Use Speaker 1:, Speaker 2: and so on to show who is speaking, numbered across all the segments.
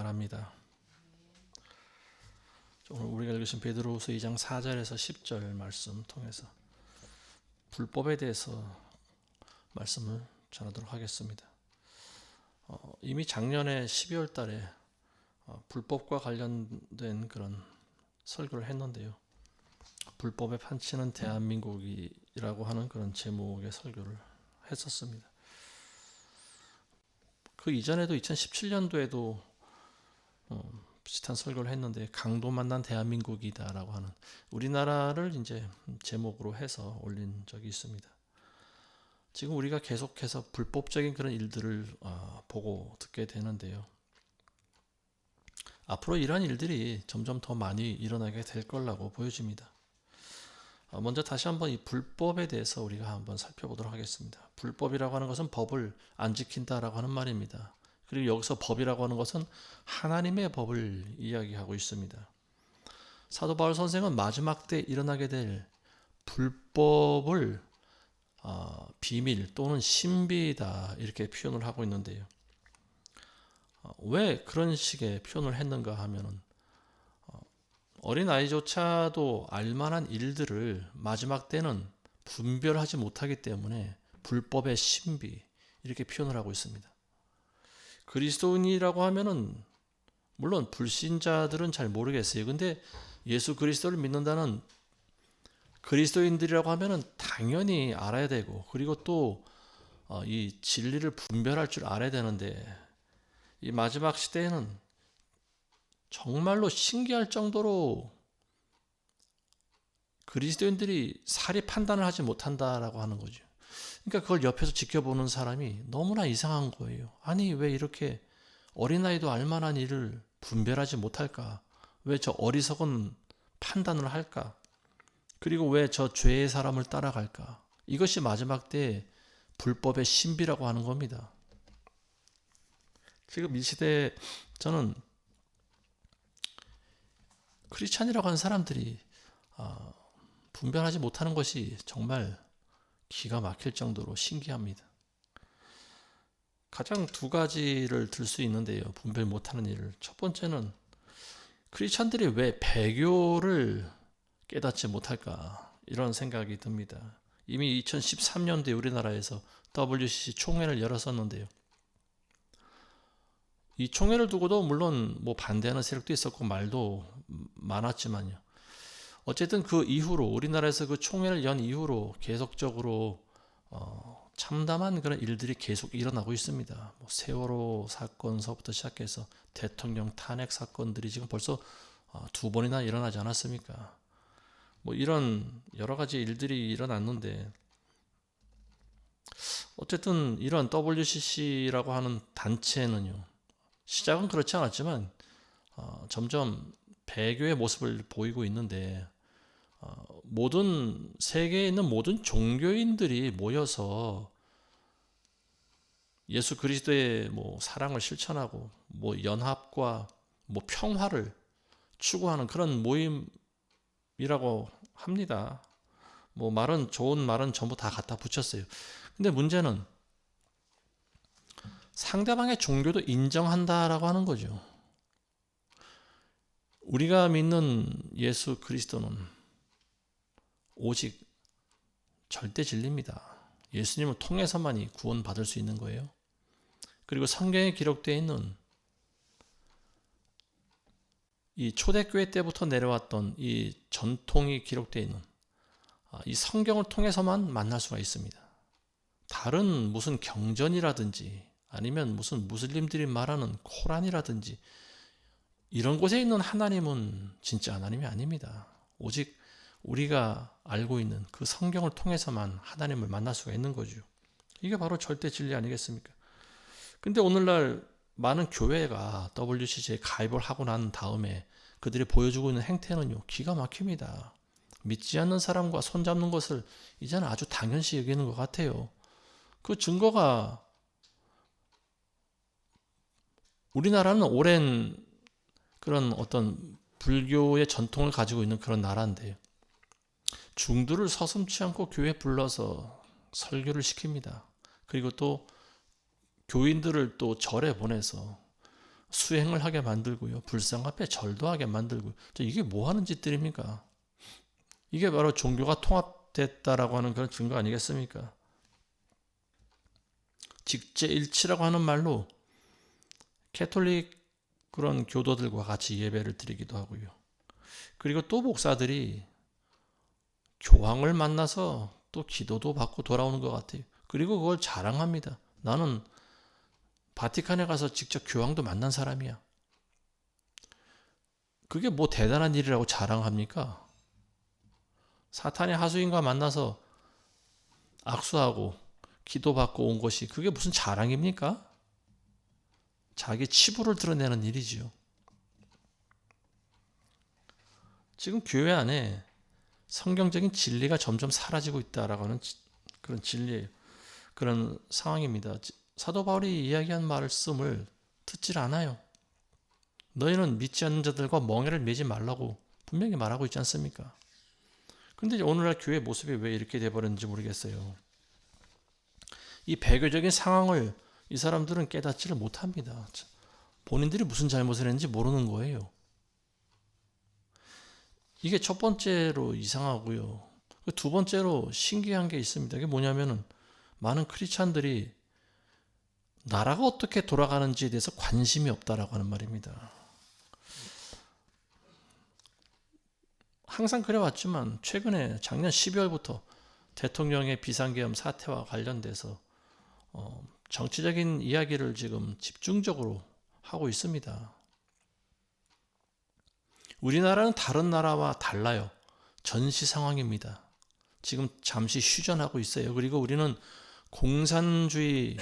Speaker 1: 바랍니다. 오늘 우리가 읽으신 베드로후서 2장 4절에서 10절 말씀 통해서 불법에 대해서 말씀을 전하도록 하겠습니다. 이미 작년에 12월 달에 불법과 관련된 그런 설교를 했는데요. 불법에 판치는 대한민국이라고 하는 그런 제목의 설교를 했었습니다. 그 이전에도 2017년도에도 비슷한 설교를 했는데 강도 만난 대한민국이다라고 하는 우리나라를 이제 제목으로 해서 올린 적이 있습니다. 지금 우리가 계속해서 불법적인 그런 일들을 보고 듣게 되는데요. 앞으로 이러한 일들이 점점 더 많이 일어나게 될 거라고 보여집니다. 먼저 다시 한번 이 불법에 대해서 우리가 한번 살펴보도록 하겠습니다. 불법이라고 하는 것은 법을 안 지킨다라고 하는 말입니다. 그리고 여기서 법이라고 하는 것은 하나님의 법을 이야기하고 있습니다. 사도 바울 선생은 마지막 때 일어나게 될 불법을 비밀 또는 신비다 이렇게 표현을 하고 있는데요. 왜 그런 식의 표현을 했는가 하면은 어린아이조차도 알만한 일들을 마지막 때는 분별하지 못하기 때문에 불법의 신비 이렇게 표현을 하고 있습니다. 그리스도인이라고 하면은 물론 불신자들은 잘 모르겠어요. 근데 예수 그리스도를 믿는다는 그리스도인들이라고 하면은 당연히 알아야 되고 그리고 또 이 진리를 분별할 줄 알아야 되는데 이 마지막 시대에는 정말로 신기할 정도로 그리스도인들이 사리 판단을 하지 못한다라고 하는 거죠. 그러니까 그걸 옆에서 지켜보는 사람이 너무나 이상한 거예요. 아니 왜 이렇게 어린아이도 알만한 일을 분별하지 못할까? 왜 저 어리석은 판단을 할까? 그리고 왜 저 죄의 사람을 따라갈까? 이것이 마지막 때 불법의 신비라고 하는 겁니다. 지금 이 시대에 저는 크리스찬이라고 하는 사람들이 분별하지 못하는 것이 정말 기가 막힐 정도로 신기합니다. 가장 두 가지를 들 수 있는데요. 분별 못하는 일을. 첫 번째는 크리스찬들이 왜 배교를 깨닫지 못할까 이런 생각이 듭니다. 이미 2013년도에 우리나라에서 WCC 총회를 열었었는데요. 이 총회를 두고도 물론 뭐 반대하는 세력도 있었고 말도 많았지만요. 어쨌든 그 이후로 우리나라에서 그 총회를 연 이후로 계속적으로 참담한 그런 일들이 계속 일어나고 있습니다. 뭐 세월호 사건서부터 시작해서 대통령 탄핵 사건들이 지금 벌써 두 번이나 일어나지 않았습니까? 뭐 이런 여러 가지 일들이 일어났는데 어쨌든 이런 WCC라고 하는 단체는요. 시작은 그렇지 않았지만 점점 배교의 모습을 보이고 있는데 모든 세계에 있는 모든 종교인들이 모여서 예수 그리스도의 뭐 사랑을 실천하고 뭐 연합과 뭐 평화를 추구하는 그런 모임이라고 합니다. 뭐 말은 좋은 말은 전부 다 갖다 붙였어요. 근데 문제는 상대방의 종교도 인정한다라고 하는 거죠. 우리가 믿는 예수 그리스도는 오직 절대 진리입니다. 예수님을 통해서만이 구원받을 수 있는 거예요. 그리고 성경에 기록되어 있는 이 초대교회 때부터 내려왔던 이 전통이 기록되어 있는 이 성경을 통해서만 만날 수가 있습니다. 다른 무슨 경전이라든지 아니면 무슨 무슬림들이 말하는 코란이라든지 이런 곳에 있는 하나님은 진짜 하나님이 아닙니다. 오직 우리가 알고 있는 그 성경을 통해서만 하나님을 만날 수가 있는 거죠. 이게 바로 절대 진리 아니겠습니까? 근데 오늘날 많은 교회가 WCC에 가입을 하고 난 다음에 그들이 보여주고 있는 행태는요, 기가 막힙니다. 믿지 않는 사람과 손잡는 것을 이제는 아주 당연시 여기는 것 같아요. 그 증거가 우리나라는 오랜 그런 어떤 불교의 전통을 가지고 있는 그런 나라인데요. 중들을 서슴지 않고 교회에 불러서 설교를 시킵니다. 그리고 또 교인들을 또 절에 보내서 수행을 하게 만들고요. 불상 앞에 절도 하게 만들고. 이게 뭐 하는 짓들입니까? 이게 바로 종교가 통합됐다라고 하는 그런 증거 아니겠습니까? 직제일치라고 하는 말로 캐톨릭 그런 교도들과 같이 예배를 드리기도 하고요. 그리고 또 목사들이 교황을 만나서 또 기도도 받고 돌아오는 것 같아요. 그리고 그걸 자랑합니다. 나는 바티칸에 가서 직접 교황도 만난 사람이야. 그게 뭐 대단한 일이라고 자랑합니까? 사탄의 하수인과 만나서 악수하고 기도받고 온 것이 그게 무슨 자랑입니까? 자기 치부를 드러내는 일이지요. 지금 교회 안에 성경적인 진리가 점점 사라지고 있다라고 하는 그런 진리예요. 그런 상황입니다. 사도 바울이 이야기한 말씀을 듣질 않아요. 너희는 믿지 않는 자들과 멍에를 매지 말라고 분명히 말하고 있지 않습니까? 그런데 오늘날 교회 모습이 왜 이렇게 돼버렸는지 모르겠어요. 이 배교적인 상황을 이 사람들은 깨닫지를 못합니다. 본인들이 무슨 잘못을 했는지 모르는 거예요. 이게 첫 번째로 이상하고요. 두 번째로 신기한 게 있습니다. 그게 뭐냐면은 많은 크리스찬들이 나라가 어떻게 돌아가는지에 대해서 관심이 없다라고 하는 말입니다. 항상 그래왔지만 최근에 작년 12월부터 대통령의 비상계엄 사태와 관련돼서 정치적인 이야기를 지금 집중적으로 하고 있습니다. 우리나라는 다른 나라와 달라요. 전시 상황입니다. 지금 잠시 휴전하고 있어요. 그리고 우리는 공산주의,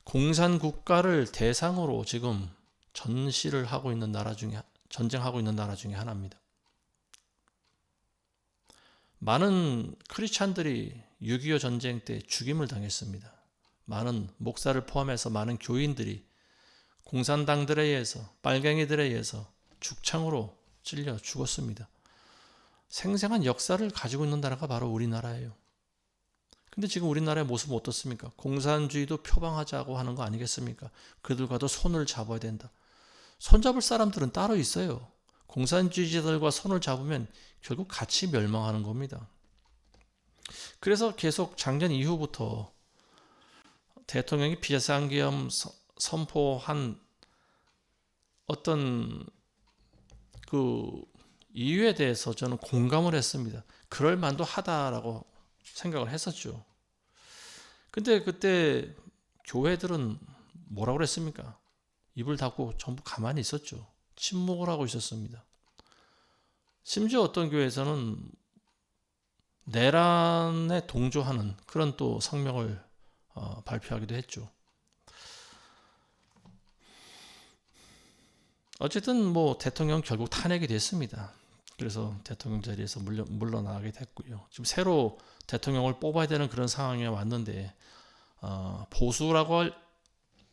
Speaker 1: 공산국가를 대상으로 지금 전시를 하고 있는 나라 중에, 전쟁하고 있는 나라 중에 하나입니다. 많은 크리스찬들이 6.25 전쟁 때 죽임을 당했습니다. 많은 목사를 포함해서 많은 교인들이 공산당들에 의해서, 빨갱이들에 의해서 죽창으로 찔려 죽었습니다. 생생한 역사를 가지고 있는 나라가 바로 우리나라예요. 근데 지금 우리나라의 모습은 어떻습니까? 공산주의도 표방하자고 하는 거 아니겠습니까? 그들과도 손을 잡아야 된다. 손잡을 사람들은 따로 있어요. 공산주의자들과 손을 잡으면 결국 같이 멸망하는 겁니다. 그래서 계속 작년 이후부터 대통령이 비상계엄 선포한 어떤 그 이유에 대해서 저는 공감을 했습니다. 그럴 만도 하다라고 생각을 했었죠. 근데 그때 교회들은 뭐라고 그랬습니까? 입을 닫고 전부 가만히 있었죠. 침묵을 하고 있었습니다. 심지어 어떤 교회에서는 내란에 동조하는 그런 또 성명을 발표하기도 했죠. 어쨌든 뭐 대통령 결국 탄핵이 됐습니다. 그래서 대통령 자리에서 물러나게 됐고요. 지금 새로 대통령을 뽑아야 되는 그런 상황에 왔는데 보수라고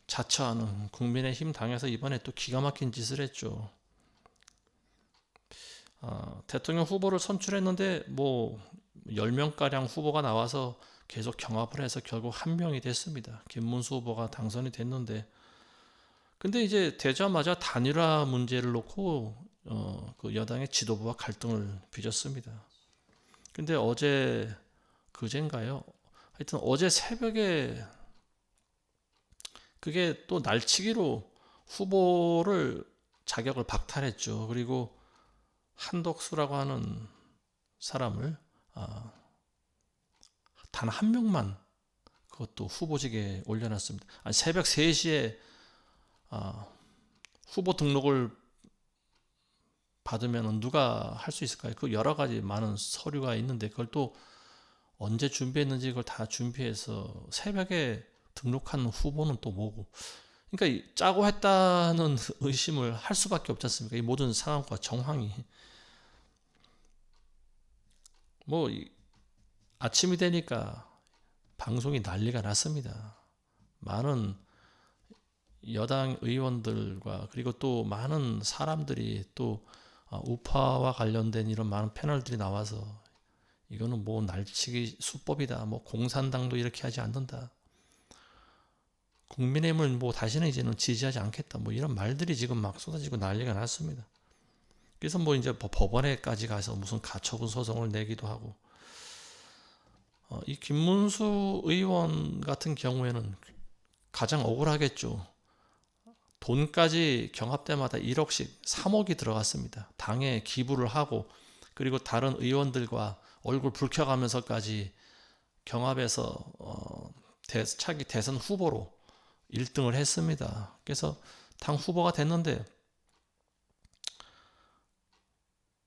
Speaker 1: 자처하는 국민의힘 당에서 이번에 또 기가 막힌 짓을 했죠. 대통령 후보를 선출했는데 뭐 10명가량 후보가 나와서 계속 경합을 해서 결국 한 명이 됐습니다. 김문수 후보가 당선이 됐는데 근데 이제 되자마자 단일화 문제를 놓고 그 여당의 지도부와 갈등을 빚었습니다. 근데 그젠가요? 하여튼 어제 새벽에 그게 또 날치기로 후보를 자격을 박탈했죠. 그리고 한덕수라고 하는 사람을 단 한 명만 그것도 후보직에 올려놨습니다. 새벽 3시에 후보 등록을 받으면 누가 할 수 있을까요? 그 여러 가지 많은 서류가 있는데 그걸 또 언제 준비했는지 그걸 다 준비해서 새벽에 등록한 후보는 또 뭐고. 그러니까 짜고 했다는 의심을 할 수밖에 없지 않습니까? 이 모든 상황과 정황이. 뭐 아침이 되니까 방송이 난리가 났습니다. 많은 여당 의원들과 그리고 또 많은 사람들이 또 우파와 관련된 이런 많은 패널들이 나와서 이거는 뭐 날치기 수법이다. 뭐 공산당도 이렇게 하지 않는다. 국민의힘을 뭐 다시는 이제는 지지하지 않겠다. 뭐 이런 말들이 지금 막 쏟아지고 난리가 났습니다. 그래서 뭐 이제 법원에까지 가서 무슨 가처분 소송을 내기도 하고, 이 김문수 의원 같은 경우에는 가장 억울하겠죠. 돈까지 경합 때마다 1억씩 3억이 들어갔습니다. 당에 기부를 하고, 그리고 다른 의원들과 얼굴 붉혀가면서까지 경합에서 차기 대선 후보로 1등을 했습니다. 그래서 당 후보가 됐는데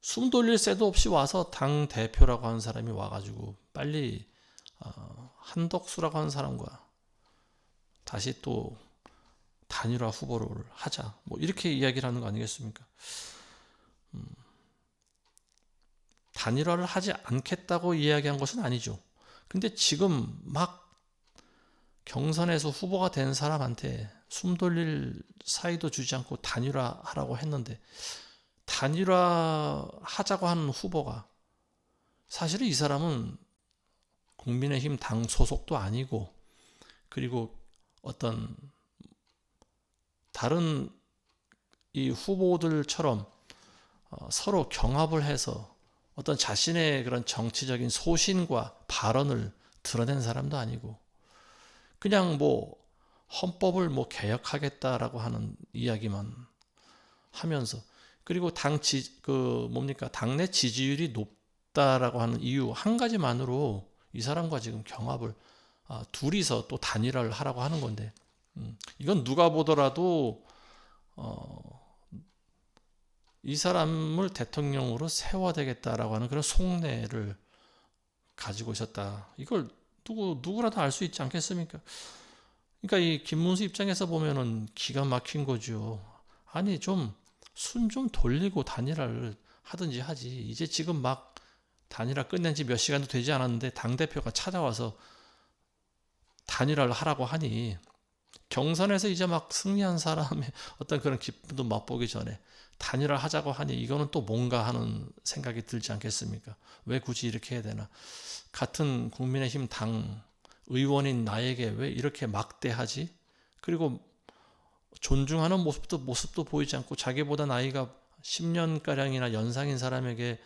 Speaker 1: 숨 돌릴 새도 없이 와서 당 대표라고 하는 사람이 와가지고 빨리 한덕수라고 하는 사람과 다시 또 단일화 후보를 하자, 뭐 이렇게 이야기를 하는 거 아니겠습니까? 단일화를 하지 않겠다고 이야기한 것은 아니죠. 근데 지금 막 경선에서 후보가 된 사람한테 숨 돌릴 사이도 주지 않고 단일화 하라고 했는데, 단일화 하자고 하는 후보가 사실은 이 사람은 국민의힘 당 소속도 아니고, 그리고 어떤 다른 이 후보들처럼 서로 경합을 해서 어떤 자신의 그런 정치적인 소신과 발언을 드러낸 사람도 아니고, 그냥 뭐 헌법을 뭐 개혁하겠다라고 하는 이야기만 하면서, 그리고 당내 지지율이 높다라고 하는 이유 한 가지만으로 이 사람과 지금 경합을 둘이서 또 단일화를 하라고 하는 건데, 이건 누가 보더라도 이 사람을 대통령으로 세워야 되겠다라고 하는 그런 속내를 가지고 있었다. 이걸 누구라도 알 수 있지 않겠습니까? 그러니까 이 김문수 입장에서 보면은 기가 막힌 거죠. 아니, 좀 숨 좀 돌리고 단일화를 하든지 하지. 이제 지금 막 단일화 끝낸 지 몇 시간도 되지 않았는데 당대표가 찾아와서 단일화를 하라고 하니, 경선에서 이제 막 승리한 사람의 어떤 그런 기쁨도 맛보기 전에 단일화 하자고 하니, 이거는 또 뭔가 하는 생각이 들지 않겠습니까? 왜 굳이 이렇게 해야 되나? 같은 국민의힘 당 의원인 나에게 왜 이렇게 막대하지? 그리고 존중하는 모습도 보이지 않고, 자기보다 나이가 10년가량이나 연상인 사람에게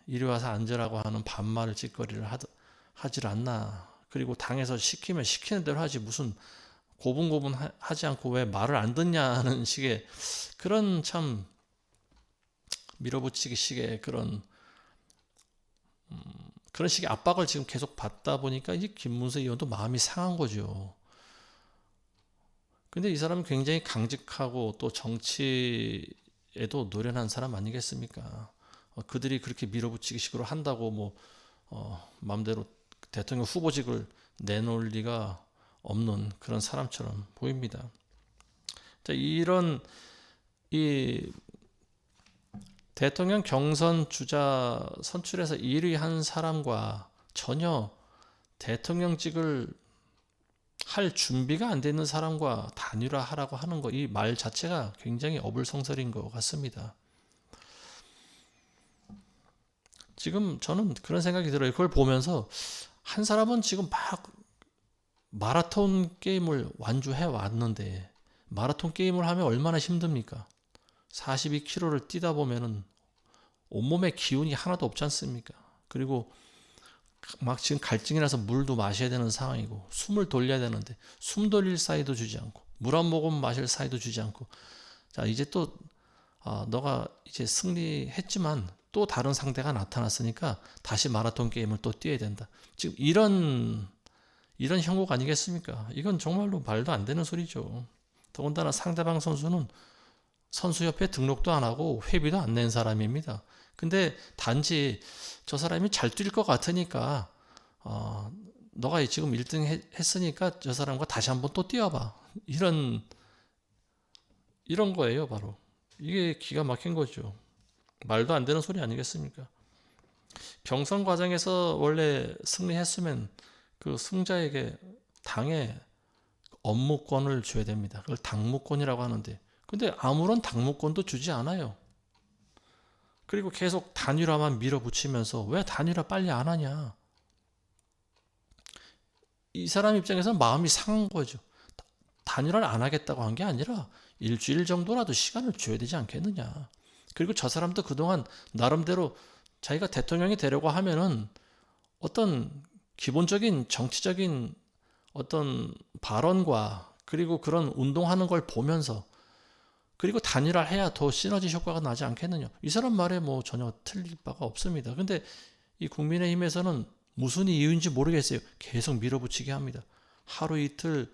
Speaker 1: 이리 와서 앉으라고 하는 반말을 찌꺼리를 하질 않나. 그리고 당에서 시키면 시키는 대로 하지, 무슨 고분고분 하지 않고 왜 말을 안 듣냐는 식의 그런 참 밀어붙이기 식의 그런 식의 압박을 지금 계속 받다 보니까 이제 김문수 의원도 마음이 상한 거죠. 근데 이 사람은 굉장히 강직하고 또 정치에도 노련한 사람 아니겠습니까? 그들이 그렇게 밀어붙이기 식으로 한다고 뭐 마음대로 대통령 후보직을 내놓을 리가 없는 그런 사람처럼 보입니다. 자, 이런 이 대통령 경선 주자 선출해서 1위 한 사람과 전혀 대통령직을 할 준비가 안 되는 사람과 단일화하라고 하는 거, 이 말 자체가 굉장히 어불성설인 것 같습니다. 지금 저는 그런 생각이 들어요. 그걸 보면서 한 사람은 지금 막 마라톤 게임을 완주해 왔는데, 마라톤 게임을 하면 얼마나 힘듭니까? 42km를 뛰다 보면은 온몸에 기운이 하나도 없지 않습니까? 그리고 막 지금 갈증이 나서 물도 마셔야 되는 상황이고, 숨을 돌려야 되는데 숨 돌릴 사이도 주지 않고, 물 한 모금 마실 사이도 주지 않고, 자, 이제 또 너가 이제 승리했지만 또 다른 상대가 나타났으니까 다시 마라톤 게임을 또 뛰어야 된다. 지금 이런 형국 아니겠습니까? 이건 정말로 말도 안 되는 소리죠. 더군다나 상대방 선수는 선수협회 등록도 안 하고 회비도 안 낸 사람입니다. 근데 단지 저 사람이 잘 뛸 것 같으니까 너가 지금 1등 했으니까 저 사람과 다시 한번 또 뛰어봐. 이런 거예요, 바로. 이게 기가 막힌 거죠. 말도 안 되는 소리 아니겠습니까? 경선 과정에서 원래 승리했으면 그 승자에게 당의 업무권을 줘야 됩니다. 그걸 당무권이라고 하는데, 근데 아무런 당무권도 주지 않아요. 그리고 계속 단일화만 밀어붙이면서 왜 단일화 빨리 안 하냐? 이 사람 입장에서는 마음이 상한 거죠. 단일화를 안 하겠다고 한 게 아니라 일주일 정도라도 시간을 줘야 되지 않겠느냐. 그리고 저 사람도 그동안 나름대로 자기가 대통령이 되려고 하면은 어떤 기본적인 정치적인 어떤 발언과 그리고 그런 운동하는 걸 보면서 그리고 단일화를 해야 더 시너지 효과가 나지 않겠느냐. 이 사람 말에 뭐 전혀 틀릴 바가 없습니다. 근데 이 국민의힘에서는 무슨 이유인지 모르겠어요. 계속 밀어붙이게 합니다. 하루 이틀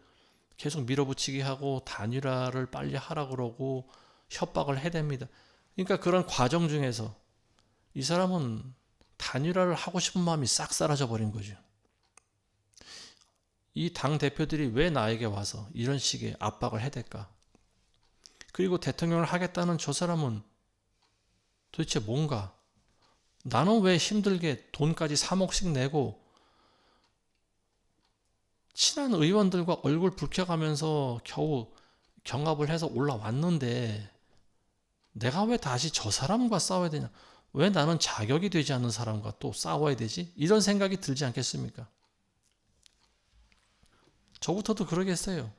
Speaker 1: 계속 밀어붙이게 하고 단일화를 빨리 하라 그러고 협박을 해댑니다. 그러니까 그런 과정 중에서 이 사람은 단일화를 하고 싶은 마음이 싹 사라져 버린 거죠. 이 당 대표들이 왜 나에게 와서 이런 식의 압박을 해댈까? 그리고 대통령을 하겠다는 저 사람은 도대체 뭔가? 나는 왜 힘들게 돈까지 3억씩 내고 친한 의원들과 얼굴 붉혀가면서 겨우 경합을 해서 올라왔는데 내가 왜 다시 저 사람과 싸워야 되냐? 왜 나는 자격이 되지 않는 사람과 또 싸워야 되지? 이런 생각이 들지 않겠습니까? 저부터도 그러겠어요.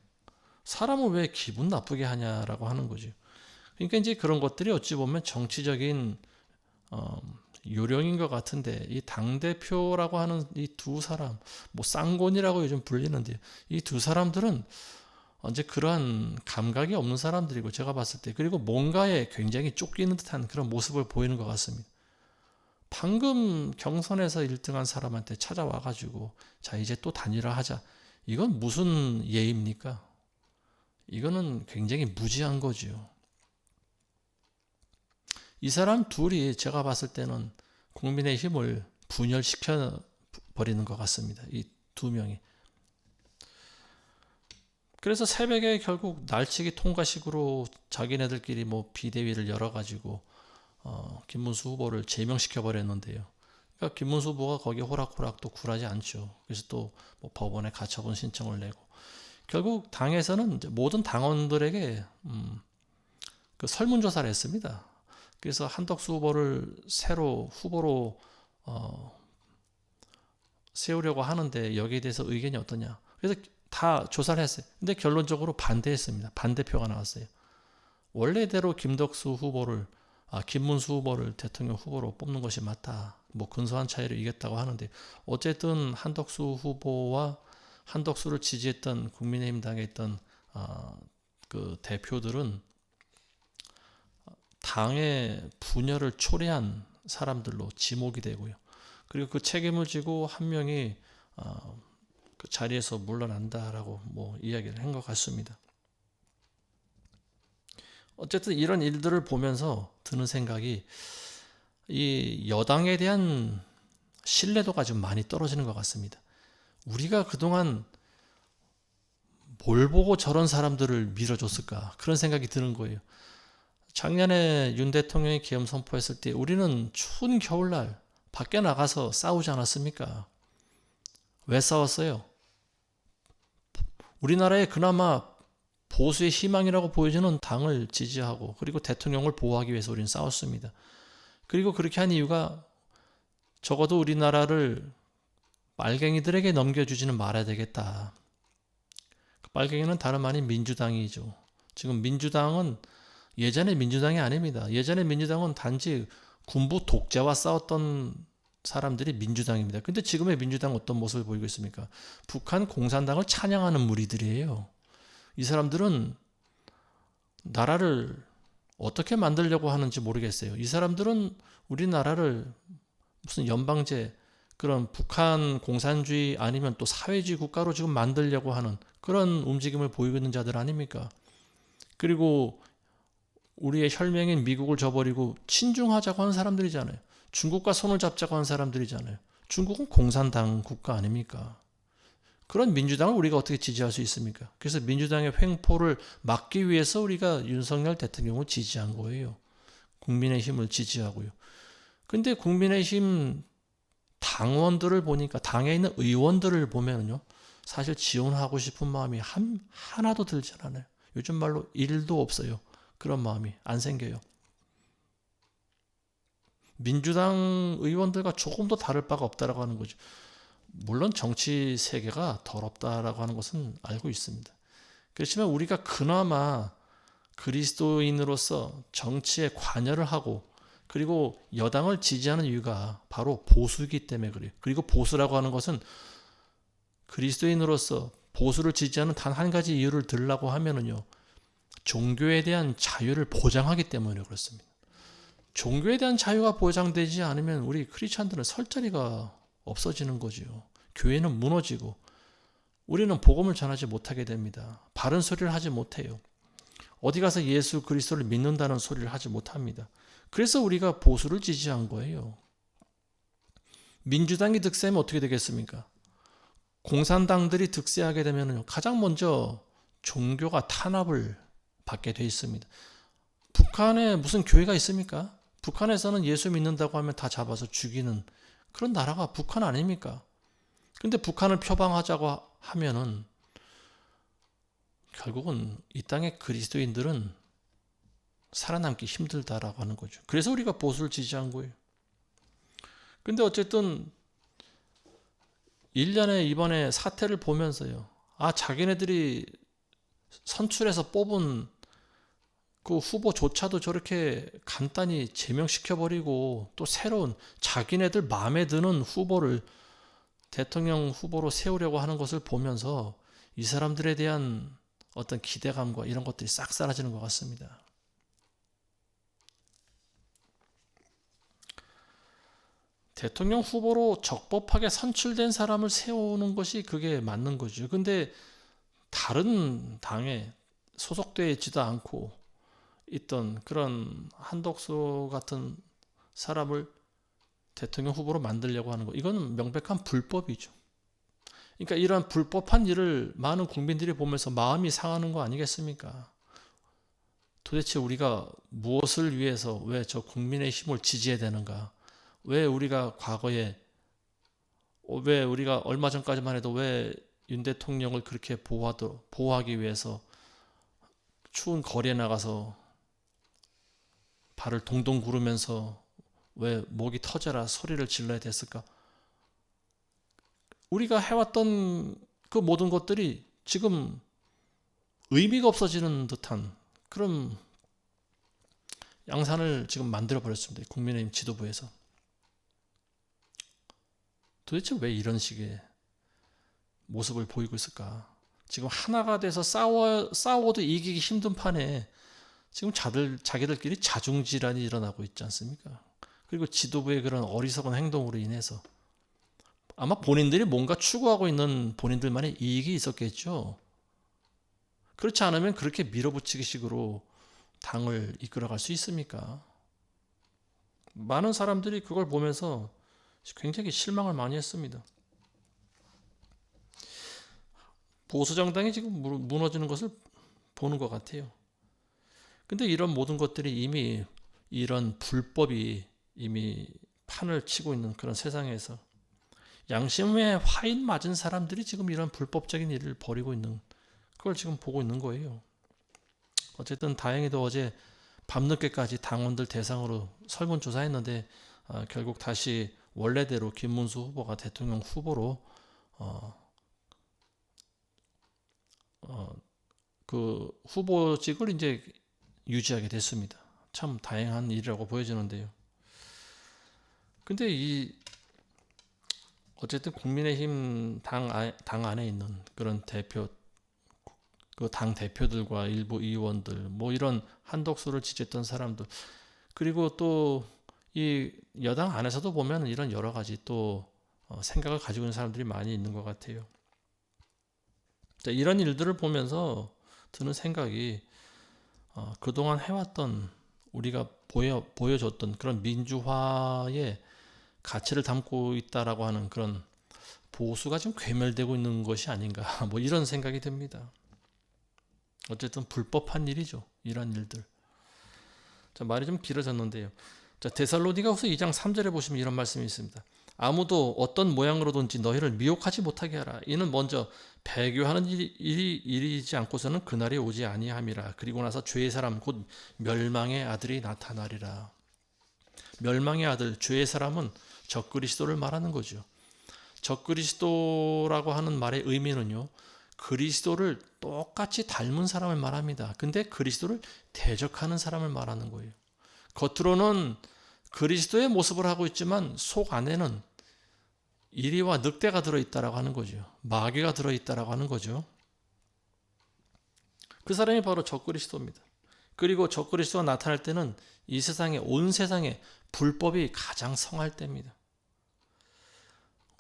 Speaker 1: 사람을 왜 기분 나쁘게 하냐라고 하는 거죠. 그러니까 이제 그런 것들이 어찌 보면 정치적인 요령인 것 같은데 이 당대표라고 하는 이 두 사람, 뭐 쌍곤이라고 요즘 불리는데 이 두 사람들은 이제 그러한 감각이 없는 사람들이고 제가 봤을 때 그리고 뭔가에 굉장히 쫓기는 듯한 그런 모습을 보이는 것 같습니다. 방금 경선에서 1등한 사람한테 찾아와가지고 자 이제 또 단일화하자. 이건 무슨 예입니까? 이거는 굉장히 무지한 거지요. 이 사람 둘이 제가 봤을 때는 국민의 힘을 분열시켜 버리는 것 같습니다. 이 두 명이. 그래서 새벽에 결국 날치기 통과식으로 자기네들끼리 뭐 비대위를 열어가지고 김문수 후보를 제명시켜 버렸는데요. 그러니까 김문수 후보가 거기에 호락호락 또 굴하지 않죠. 그래서 또 뭐 법원에 가처분 신청을 내고 결국 당에서는 모든 당원들에게 그 설문조사를 했습니다. 그래서 한덕수 후보를 새로 후보로 세우려고 하는데 여기에 대해서 의견이 어떠냐. 그래서 다 조사를 했어요. 근데 결론적으로 반대했습니다. 반대표가 나왔어요. 원래대로 김문수 후보를 대통령 후보로 뽑는 것이 맞다. 뭐 근소한 차이로 이겼다고 하는데 어쨌든 한덕수 후보와 한덕수를 지지했던 국민의힘 당에 있던 그 대표들은 당의 분열을 초래한 사람들로 지목이 되고요. 그리고 그 책임을 지고 한 명이 그 자리에서 물러난다라고 뭐 이야기를 한 것 같습니다. 어쨌든 이런 일들을 보면서 드는 생각이 이 여당에 대한 신뢰도가 좀 많이 떨어지는 것 같습니다. 우리가 그동안 뭘 보고 저런 사람들을 밀어줬을까 그런 생각이 드는 거예요. 작년에 윤 대통령이 계엄 선포했을 때 우리는 추운 겨울날 밖에 나가서 싸우지 않았습니까? 왜 싸웠어요? 우리나라에 그나마 보수의 희망이라고 보여지는 당을 지지하고 그리고 대통령을 보호하기 위해서 우리는 싸웠습니다. 그리고 그렇게 한 이유가 적어도 우리나라를 빨갱이들에게 넘겨주지는 말아야 되겠다. 빨갱이는 다름 아닌 민주당이죠. 지금 민주당은 예전의 민주당이 아닙니다. 예전의 민주당은 단지 군부 독재와 싸웠던 사람들이 민주당입니다. 근데 지금의 민주당은 어떤 모습을 보이고 있습니까? 북한 공산당을 찬양하는 무리들이에요. 이 사람들은 나라를 어떻게 만들려고 하는지 모르겠어요. 이 사람들은 우리나라를 무슨 연방제 그런 북한 공산주의 아니면 또 사회주의 국가로 지금 만들려고 하는 그런 움직임을 보이고 있는 자들 아닙니까? 그리고 우리의 혈맹인 미국을 저버리고 친중하자고 하는 사람들이잖아요. 중국과 손을 잡자고 하는 사람들이잖아요. 중국은 공산당 국가 아닙니까? 그런 민주당을 우리가 어떻게 지지할 수 있습니까? 그래서 민주당의 횡포를 막기 위해서 우리가 윤석열 대통령을 지지한 거예요. 국민의힘을 지지하고요. 근데 국민의힘 당원들을 보니까 당에 있는 의원들을 보면요. 사실 지원하고 싶은 마음이 하나도 들지 않아요. 요즘 말로 1도 없어요. 그런 마음이 안 생겨요. 민주당 의원들과 조금 더 다를 바가 없다라고 하는 거죠. 물론 정치 세계가 더럽다라고 하는 것은 알고 있습니다. 그렇지만 우리가 그나마 그리스도인으로서 정치에 관여를 하고 그리고 여당을 지지하는 이유가 바로 보수이기 때문에 그래요. 그리고 보수라고 하는 것은 그리스도인으로서 보수를 지지하는 단 한 가지 이유를 들라고 하면은요, 종교에 대한 자유를 보장하기 때문에 그렇습니다. 종교에 대한 자유가 보장되지 않으면 우리 크리스찬들은 설 자리가 없어지는 거죠. 교회는 무너지고 우리는 복음을 전하지 못하게 됩니다. 바른 소리를 하지 못해요. 어디 가서 예수 그리스도를 믿는다는 소리를 하지 못합니다. 그래서 우리가 보수를 지지한 거예요. 민주당이 득세하면 어떻게 되겠습니까? 공산당들이 득세하게 되면 가장 먼저 종교가 탄압을 받게 돼 있습니다. 북한에 무슨 교회가 있습니까? 북한에서는 예수 믿는다고 하면 다 잡아서 죽이는 그런 나라가 북한 아닙니까? 근데 북한을 표방하자고 하면은 결국은 이 땅의 그리스도인들은 살아남기 힘들다라고 하는 거죠. 그래서 우리가 보수를 지지한 거예요. 근데 어쨌든 1년에 이번에 사태를 보면서요. 자기네들이 선출해서 뽑은 그 후보조차도 저렇게 간단히 제명시켜버리고 또 새로운 자기네들 마음에 드는 후보를 대통령 후보로 세우려고 하는 것을 보면서 이 사람들에 대한 어떤 기대감과 이런 것들이 싹 사라지는 것 같습니다. 대통령 후보로 적법하게 선출된 사람을 세우는 것이 그게 맞는 거죠. 근데 다른 당에 소속되어 있지도 않고 있던 그런 한덕수 같은 사람을 대통령 후보로 만들려고 하는 거, 이건 명백한 불법이죠. 그러니까 이런 불법한 일을 많은 국민들이 보면서 마음이 상하는 거 아니겠습니까? 도대체 우리가 무엇을 위해서 왜 저 국민의 힘을 지지해야 되는가? 왜 우리가 과거에, 왜 우리가 얼마 전까지만 해도 왜 윤 대통령을 그렇게 보호하기 위해서 추운 거리에 나가서 발을 동동 구르면서 왜 목이 터져라 소리를 질러야 됐을까? 우리가 해왔던 그 모든 것들이 지금 의미가 없어지는 듯한 그런 양산을 지금 만들어 버렸습니다. 국민의힘 지도부에서. 도대체 왜 이런 식의 모습을 보이고 있을까? 지금 하나가 돼서 싸워도 이기기 힘든 판에 지금 자기들끼리 자중질환이 일어나고 있지 않습니까? 그리고 지도부의 그런 어리석은 행동으로 인해서 아마 본인들이 뭔가 추구하고 있는 본인들만의 이익이 있었겠죠. 그렇지 않으면 그렇게 밀어붙이기식으로 당을 이끌어갈 수 있습니까? 많은 사람들이 그걸 보면서 굉장히 실망을 많이 했습니다. 보수정당이 지금 무너지는 것을 보는 것 같아요. 근데 이런 모든 것들이 이미 이런 불법이 이미 판을 치고 있는 그런 세상에서 양심에 화인 맞은 사람들이 지금 이런 불법적인 일을 벌이고 있는 그걸 지금 보고 있는 거예요. 어쨌든 다행히도 어제 밤늦게까지 당원들 대상으로 설문조사했는데 결국 다시 원래대로 김문수 후보가 대통령 후보로 그 후보직을 이제 유지하게 됐습니다. 참 다행한 일이라고 보여지는데요. 근데 어쨌든 국민의힘 당 안에 있는 그런 그 당 대표들과 일부 의원들, 뭐 이런 한덕수를 지지했던 사람들, 그리고 또 이 여당 안에서도 보면 이런 여러 가지 또 생각을 가지고 있는 사람들이 많이 있는 것 같아요. 이런 일들을 보면서 드는 생각이 그동안 해왔던 우리가 보여줬던 그런 민주화의 가치를 담고 있다라고 하는 그런 보수가 지금 괴멸되고 있는 것이 아닌가 뭐 이런 생각이 듭니다. 어쨌든 불법한 일이죠. 이런 일들. 자, 말이 좀 길어졌는데요. 자, 데살로니가후서 2장 3절에 보시면 이런 말씀이 있습니다. 아무도 어떤 모양으로든지 너희를 미혹하지 못하게 하라. 이는 먼저 배교하는 일이지 않고서는 그날이 오지 아니함이라. 그리고 나서 죄의 사람 곧 멸망의 아들이 나타나리라. 멸망의 아들, 죄의 사람은 적그리스도를 말하는 거죠. 적그리스도라고 하는 말의 의미는요, 그리스도를 똑같이 닮은 사람을 말합니다. 근데 그리스도를 대적하는 사람을 말하는 거예요. 겉으로는 그리스도의 모습을 하고 있지만 속 안에는 이리와 늑대가 들어있다라고 하는 거죠. 마귀가 들어있다라고 하는 거죠. 그 사람이 바로 적그리스도입니다. 그리고 적그리스도가 나타날 때는 이 세상에, 온 세상에 불법이 가장 성할 때입니다.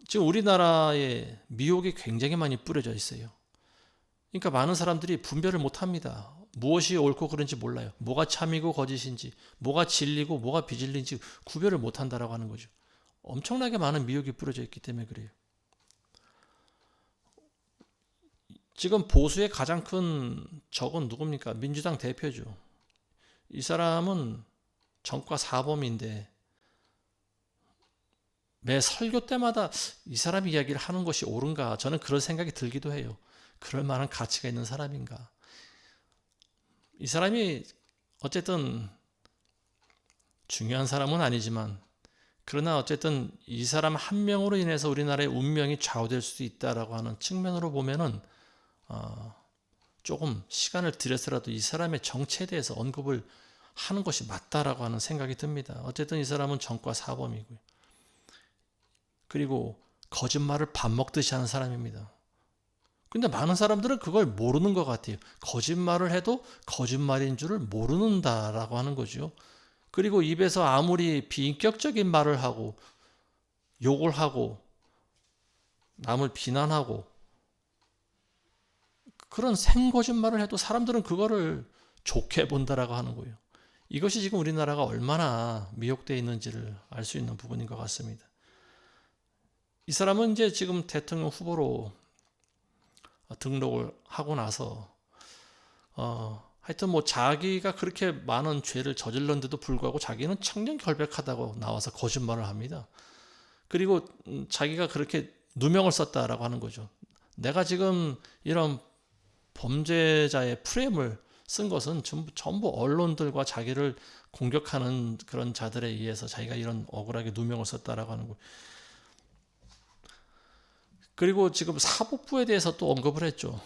Speaker 1: 지금 우리나라에 미혹이 굉장히 많이 뿌려져 있어요. 그러니까 많은 사람들이 분별을 못합니다. 무엇이 옳고 그른지 몰라요. 뭐가 참이고 거짓인지, 뭐가 진리고 뭐가 비진리인지 구별을 못한다라고 하는 거죠. 엄청나게 많은 미혹이 뿌려져 있기 때문에 그래요. 지금 보수의 가장 큰 적은 누굽니까? 민주당 대표죠. 이 사람은 정과 사범인데 매 설교 때마다 이 사람 이야기를 하는 것이 옳은가? 저는 그런 생각이 들기도 해요. 그럴 만한 가치가 있는 사람인가? 이 사람이 어쨌든 중요한 사람은 아니지만 그러나 어쨌든 이 사람 한 명으로 인해서 우리나라의 운명이 좌우될 수도 있다라고 하는 측면으로 보면은 조금 시간을 들여서라도 이 사람의 정체에 대해서 언급을 하는 것이 맞다라고 하는 생각이 듭니다. 어쨌든 이 사람은 정과 사범이고요. 그리고 거짓말을 밥 먹듯이 하는 사람입니다. 근데 많은 사람들은 그걸 모르는 것 같아요. 거짓말을 해도 거짓말인 줄을 모르는다라고 하는 거죠. 그리고 입에서 아무리 비인격적인 말을 하고 욕을 하고 남을 비난하고 그런 생거짓말을 해도 사람들은 그거를 좋게 본다라고 하는 거예요. 이것이 지금 우리나라가 얼마나 미혹되어 있는지를 알 수 있는 부분인 것 같습니다. 이 사람은 이제 지금 대통령 후보로 등록을 하고 나서 하여튼 뭐 자기가 그렇게 많은 죄를 저질렀는데도 불구하고 자기는 청렴결백하다고 나와서 거짓말을 합니다. 그리고 자기가 그렇게 누명을 썼다라고 하는 거죠. 내가 지금 이런 범죄자의 프레임을 쓴 것은 전부 언론들과 자기를 공격하는 그런 자들에 의해서 자기가 이런 억울하게 누명을 썼다라고 하는 거예요. 그리고 지금 사법부에 대해서 또 언급을 했죠.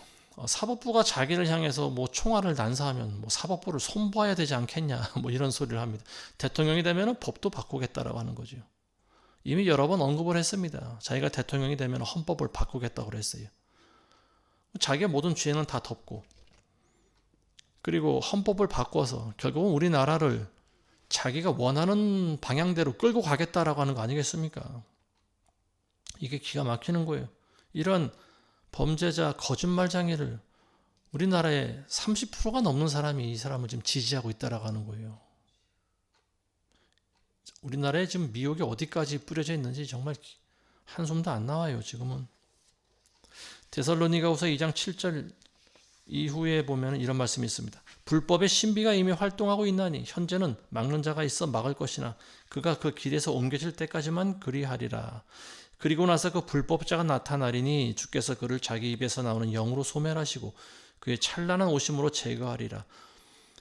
Speaker 1: 사법부가 자기를 향해서 뭐 총알을 난사하면 뭐 사법부를 손봐야 되지 않겠냐 뭐 이런 소리를 합니다. 대통령이 되면 법도 바꾸겠다라고 하는 거죠. 이미 여러 번 언급을 했습니다. 자기가 대통령이 되면 헌법을 바꾸겠다고 그랬어요. 자기의 모든 죄는 다 덮고 그리고 헌법을 바꿔서 결국은 우리나라를 자기가 원하는 방향대로 끌고 가겠다라고 하는 거 아니겠습니까? 이게 기가 막히는 거예요. 이런 범죄자 거짓말쟁이를 우리나라에 30%가 넘는 사람이 이 사람을 지금 지지하고 있다라고 하는 거예요. 우리나라에 지금 미혹이 어디까지 뿌려져 있는지 정말 한숨도 안 나와요. 지금은 데살로니가후서 2장 7절 이후에 보면 이런 말씀이 있습니다. 불법의 신비가 이미 활동하고 있나니 현재는 막는 자가 있어 막을 것이나 그가 그 길에서 옮겨질 때까지만 그리하리라. 그리고 나서 그 불법자가 나타나리니 주께서 그를 자기 입에서 나오는 영으로 소멸하시고 그의 찬란한 오심으로 제거하리라.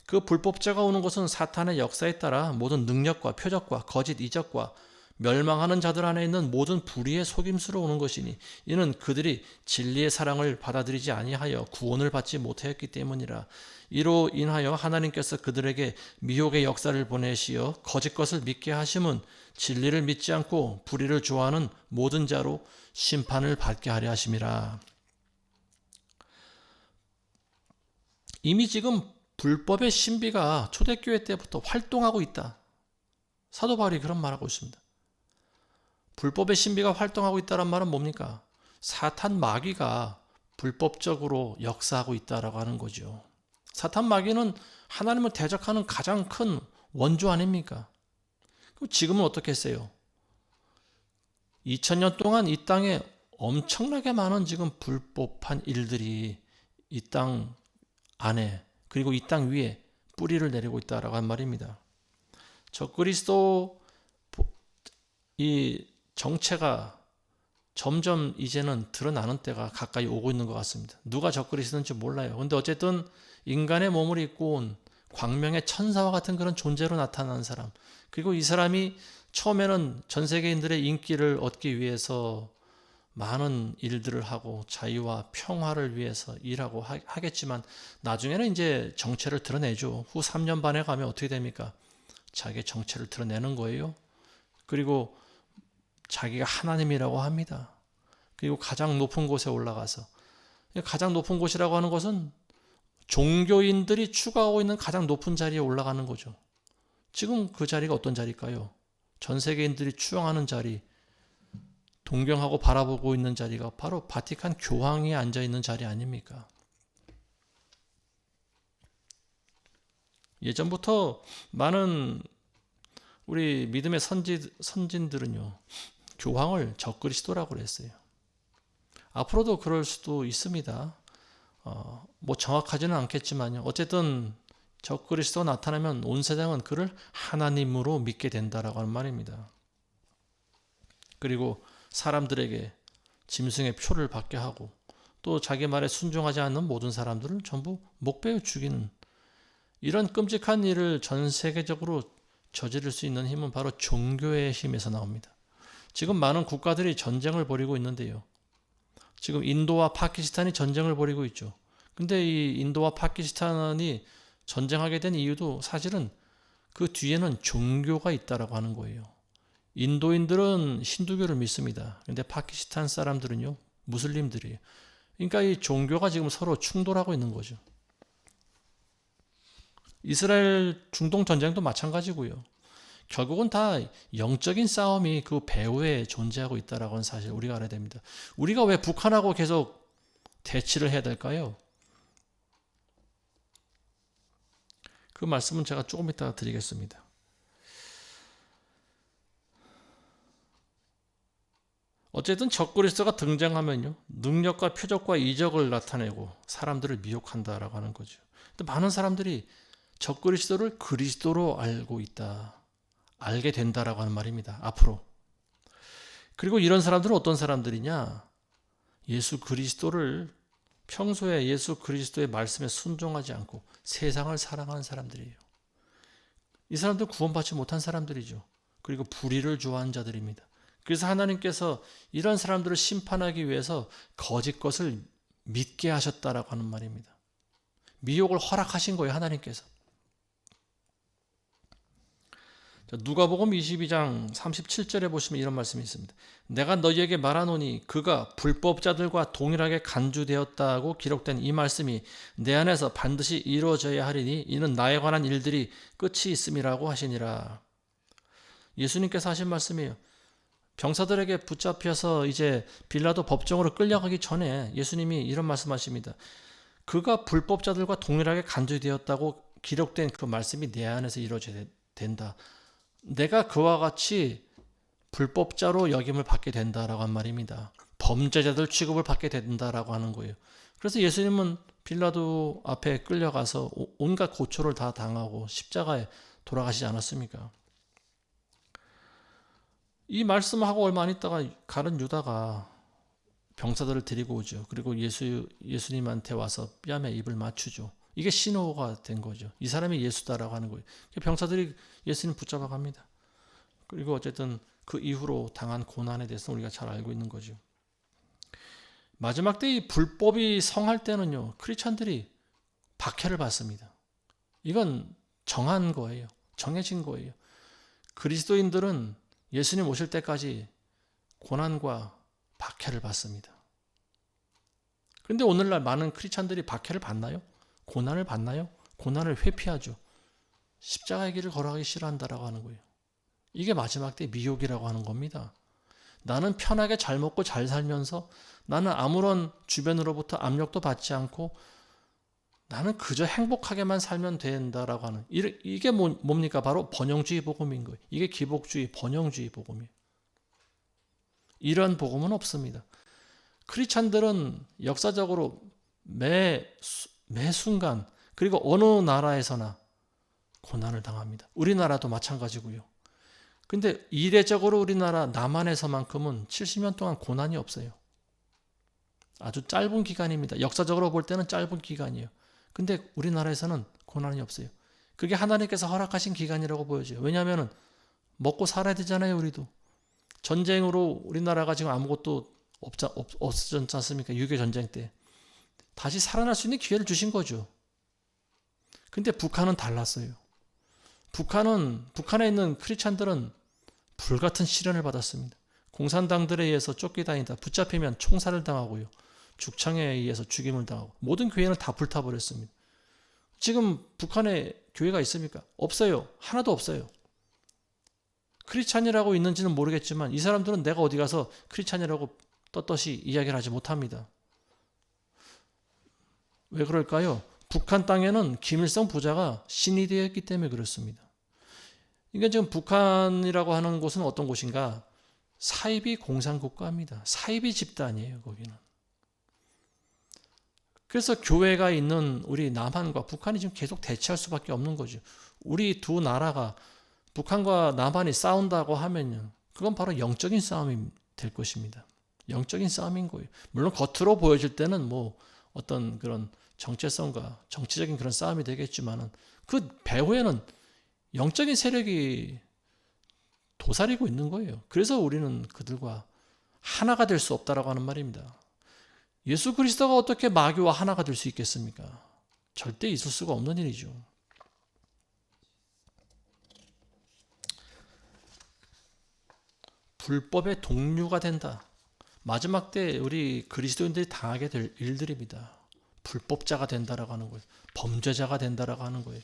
Speaker 1: 그 불법자가 오는 것은 사탄의 역사에 따라 모든 능력과 표적과 거짓 이적과 멸망하는 자들 안에 있는 모든 불의의 속임수로 오는 것이니 이는 그들이 진리의 사랑을 받아들이지 아니하여 구원을 받지 못하였기 때문이라. 이로 인하여 하나님께서 그들에게 미혹의 역사를 보내시어 거짓 것을 믿게 하심은 진리를 믿지 않고 불의를 좋아하는 모든 자로 심판을 받게 하려 하심이라. 이미 지금 불법의 신비가 초대교회 때부터 활동하고 있다. 사도 바울이 그런 말하고 있습니다. 불법의 신비가 활동하고 있다는 말은 뭡니까? 사탄 마귀가 불법적으로 역사하고 있다라고 하는 거죠. 사탄 마귀는 하나님을 대적하는 가장 큰 원조 아닙니까? 지금은 어떻게 했어요? 2000년 동안 이 땅에 엄청나게 많은 지금 불법한 일들이 이 땅 안에 그리고 이 땅 위에 뿌리를 내리고 있다라고 한 말입니다. 적그리스도 이 정체가 점점 이제는 드러나는 때가 가까이 오고 있는 것 같습니다. 누가 적그리스도인지 몰라요. 근데 어쨌든 인간의 몸을 입고 온 광명의 천사와 같은 그런 존재로 나타난 사람, 그리고 이 사람이 처음에는 전 세계인들의 인기를 얻기 위해서 많은 일들을 하고 자유와 평화를 위해서 일하고 하겠지만 나중에는 이제 정체를 드러내죠. 후 3년 반에 가면 어떻게 됩니까? 자기의 정체를 드러내는 거예요. 그리고 자기가 하나님이라고 합니다. 그리고 가장 높은 곳에 올라가서, 가장 높은 곳이라고 하는 것은 종교인들이 추구하고 있는 가장 높은 자리에 올라가는 거죠. 지금 그 자리가 어떤 자리일까요? 전 세계인들이 추앙하는 자리, 동경하고 바라보고 있는 자리가 바로 바티칸 교황이 앉아 있는 자리 아닙니까? 예전부터 많은 우리 믿음의 선진들은요, 교황을 적그리스도라고 그랬어요. 앞으로도 그럴 수도 있습니다. 뭐 정확하지는 않겠지만요. 어쨌든 적그리스도가 나타나면 온 세상은 그를 하나님으로 믿게 된다라고 하는 말입니다. 그리고 사람들에게 짐승의 표를 받게 하고 또 자기 말에 순종하지 않는 모든 사람들을 전부 목베어 죽이는 이런 끔찍한 일을 전 세계적으로 저지를 수 있는 힘은 바로 종교의 힘에서 나옵니다. 지금 많은 국가들이 전쟁을 벌이고 있는데요. 지금 인도와 파키스탄이 전쟁을 벌이고 있죠. 근데 이 인도와 파키스탄이 전쟁하게 된 이유도 사실은 그 뒤에는 종교가 있다라고 하는 거예요. 인도인들은 힌두교를 믿습니다. 근데 파키스탄 사람들은요, 무슬림들이에요. 그러니까 이 종교가 지금 서로 충돌하고 있는 거죠. 이스라엘 중동 전쟁도 마찬가지고요. 결국은 다 영적인 싸움이 그 배후에 존재하고 있다라고 하는 사실 우리가 알아야 됩니다. 우리가 왜 북한하고 계속 대치를 해야 될까요? 그 말씀은 제가 조금 이따가 드리겠습니다. 어쨌든 적그리스도가 등장하면요, 능력과 표적과 이적을 나타내고 사람들을 미혹한다라고 하는 거죠. 근데 많은 사람들이 적그리스도를 그리스도로 알고 있다, 알게 된다라고 하는 말입니다. 앞으로. 그리고 이런 사람들은 어떤 사람들이냐? 예수 그리스도를 평소에 예수 그리스도의 말씀에 순종하지 않고 세상을 사랑하는 사람들이에요. 이 사람들 구원받지 못한 사람들이죠. 그리고 불의를 좋아하는 자들입니다. 그래서 하나님께서 이런 사람들을 심판하기 위해서 거짓 것을 믿게 하셨다라고 하는 말입니다. 미혹을 허락하신 거예요, 하나님께서. 누가복음 22장 37절에 보시면 이런 말씀이 있습니다. 내가 너희에게 말하노니 그가 불법자들과 동일하게 간주되었다고 기록된 이 말씀이 내 안에서 반드시 이루어져야 하리니 이는 나에 관한 일들이 끝이 있음이라고 하시니라. 예수님께서 하신 말씀이에요. 병사들에게 붙잡혀서 이제 빌라도 법정으로 끌려가기 전에 예수님이 이런 말씀하십니다. 그가 불법자들과 동일하게 간주되었다고 기록된 그 말씀이 내 안에서 이루어져야 된다. 내가 그와 같이 불법자로 역임을 받게 된다라고 한 말입니다. 범죄자들 취급을 받게 된다라고 하는 거예요. 그래서 예수님은 빌라도 앞에 끌려가서 온갖 고초를 다 당하고 십자가에 돌아가시지 않았습니까? 이 말씀하고 얼마 안 있다가 가룟 유다가 병사들을 데리고 오죠. 그리고 예수님한테 와서 뺨에 입을 맞추죠. 이게 신호가 된 거죠. 이 사람이 예수다라고 하는 거예요. 병사들이 예수님 붙잡아 갑니다. 그리고 어쨌든 그 이후로 당한 고난에 대해서 우리가 잘 알고 있는 거죠. 마지막 때 이 불법이 성할 때는요, 크리스찬들이 박해를 받습니다. 이건 정한 거예요. 정해진 거예요. 그리스도인들은 예수님 오실 때까지 고난과 박해를 받습니다. 그런데 오늘날 많은 크리스찬들이 박해를 받나요? 고난을 받나요? 고난을 회피하죠. 십자가의 길을 걸어가기 싫어한다라고 하는 거예요. 이게 마지막 때 미혹이라고 하는 겁니다. 나는 편하게 잘 먹고 잘 살면서 나는 아무런 주변으로부터 압력도 받지 않고 나는 그저 행복하게만 살면 된다라고 하는 이게 뭡니까? 바로 번영주의 복음인 거예요. 이게 기복주의, 번영주의 복음이에요. 이런 복음은 없습니다. 크리스찬들은 역사적으로 매 순간 그리고 어느 나라에서나 고난을 당합니다. 우리나라도 마찬가지고요. 근데 이례적으로 우리나라 남한에서만큼은 70년 동안 고난이 없어요. 아주 짧은 기간입니다. 역사적으로 볼 때는 짧은 기간이에요. 근데 우리나라에서는 고난이 없어요. 그게 하나님께서 허락하신 기간이라고 보여져요. 왜냐하면 먹고 살아야 되잖아요, 우리도. 전쟁으로 우리나라가 지금 아무것도 없어졌지 않습니까? 6.25 전쟁 때. 다시 살아날 수 있는 기회를 주신 거죠. 근데 북한은 달랐어요. 북한에 있는 크리스찬들은 불같은 시련을 받았습니다. 공산당들에 의해서 쫓겨다니다 붙잡히면 총살을 당하고요. 죽창에 의해서 죽임을 당하고 모든 교회는 다 불타버렸습니다. 지금 북한에 교회가 있습니까? 없어요. 하나도 없어요. 크리스찬이라고 있는지는 모르겠지만 이 사람들은 내가 어디 가서 크리스찬이라고 떳떳이 이야기를 하지 못합니다. 왜 그럴까요? 북한 땅에는 김일성 부자가 신이 되었기 때문에 그렇습니다. 그러니까 지금 북한이라고 하는 곳은 어떤 곳인가? 사이비 공산국가입니다. 사이비 집단이에요, 거기는. 그래서 교회가 있는 우리 남한과 북한이 지금 계속 대치할 수밖에 없는 거죠. 우리 두 나라가 북한과 남한이 싸운다고 하면요, 그건 바로 영적인 싸움이 될 것입니다. 영적인 싸움인 거예요. 물론 겉으로 보여질 때는 뭐 어떤 그런 정체성과 정치적인 그런 싸움이 되겠지만은 그 배후에는 영적인 세력이 도사리고 있는 거예요. 그래서 우리는 그들과 하나가 될 수 없다라고 하는 말입니다. 예수 그리스도가 어떻게 마귀와 하나가 될 수 있겠습니까? 절대 있을 수가 없는 일이죠. 불법의 동류가 된다. 마지막 때 우리 그리스도인들이 당하게 될 일들입니다. 불법자가 된다라고 하는 거예요. 범죄자가 된다라고 하는 거예요.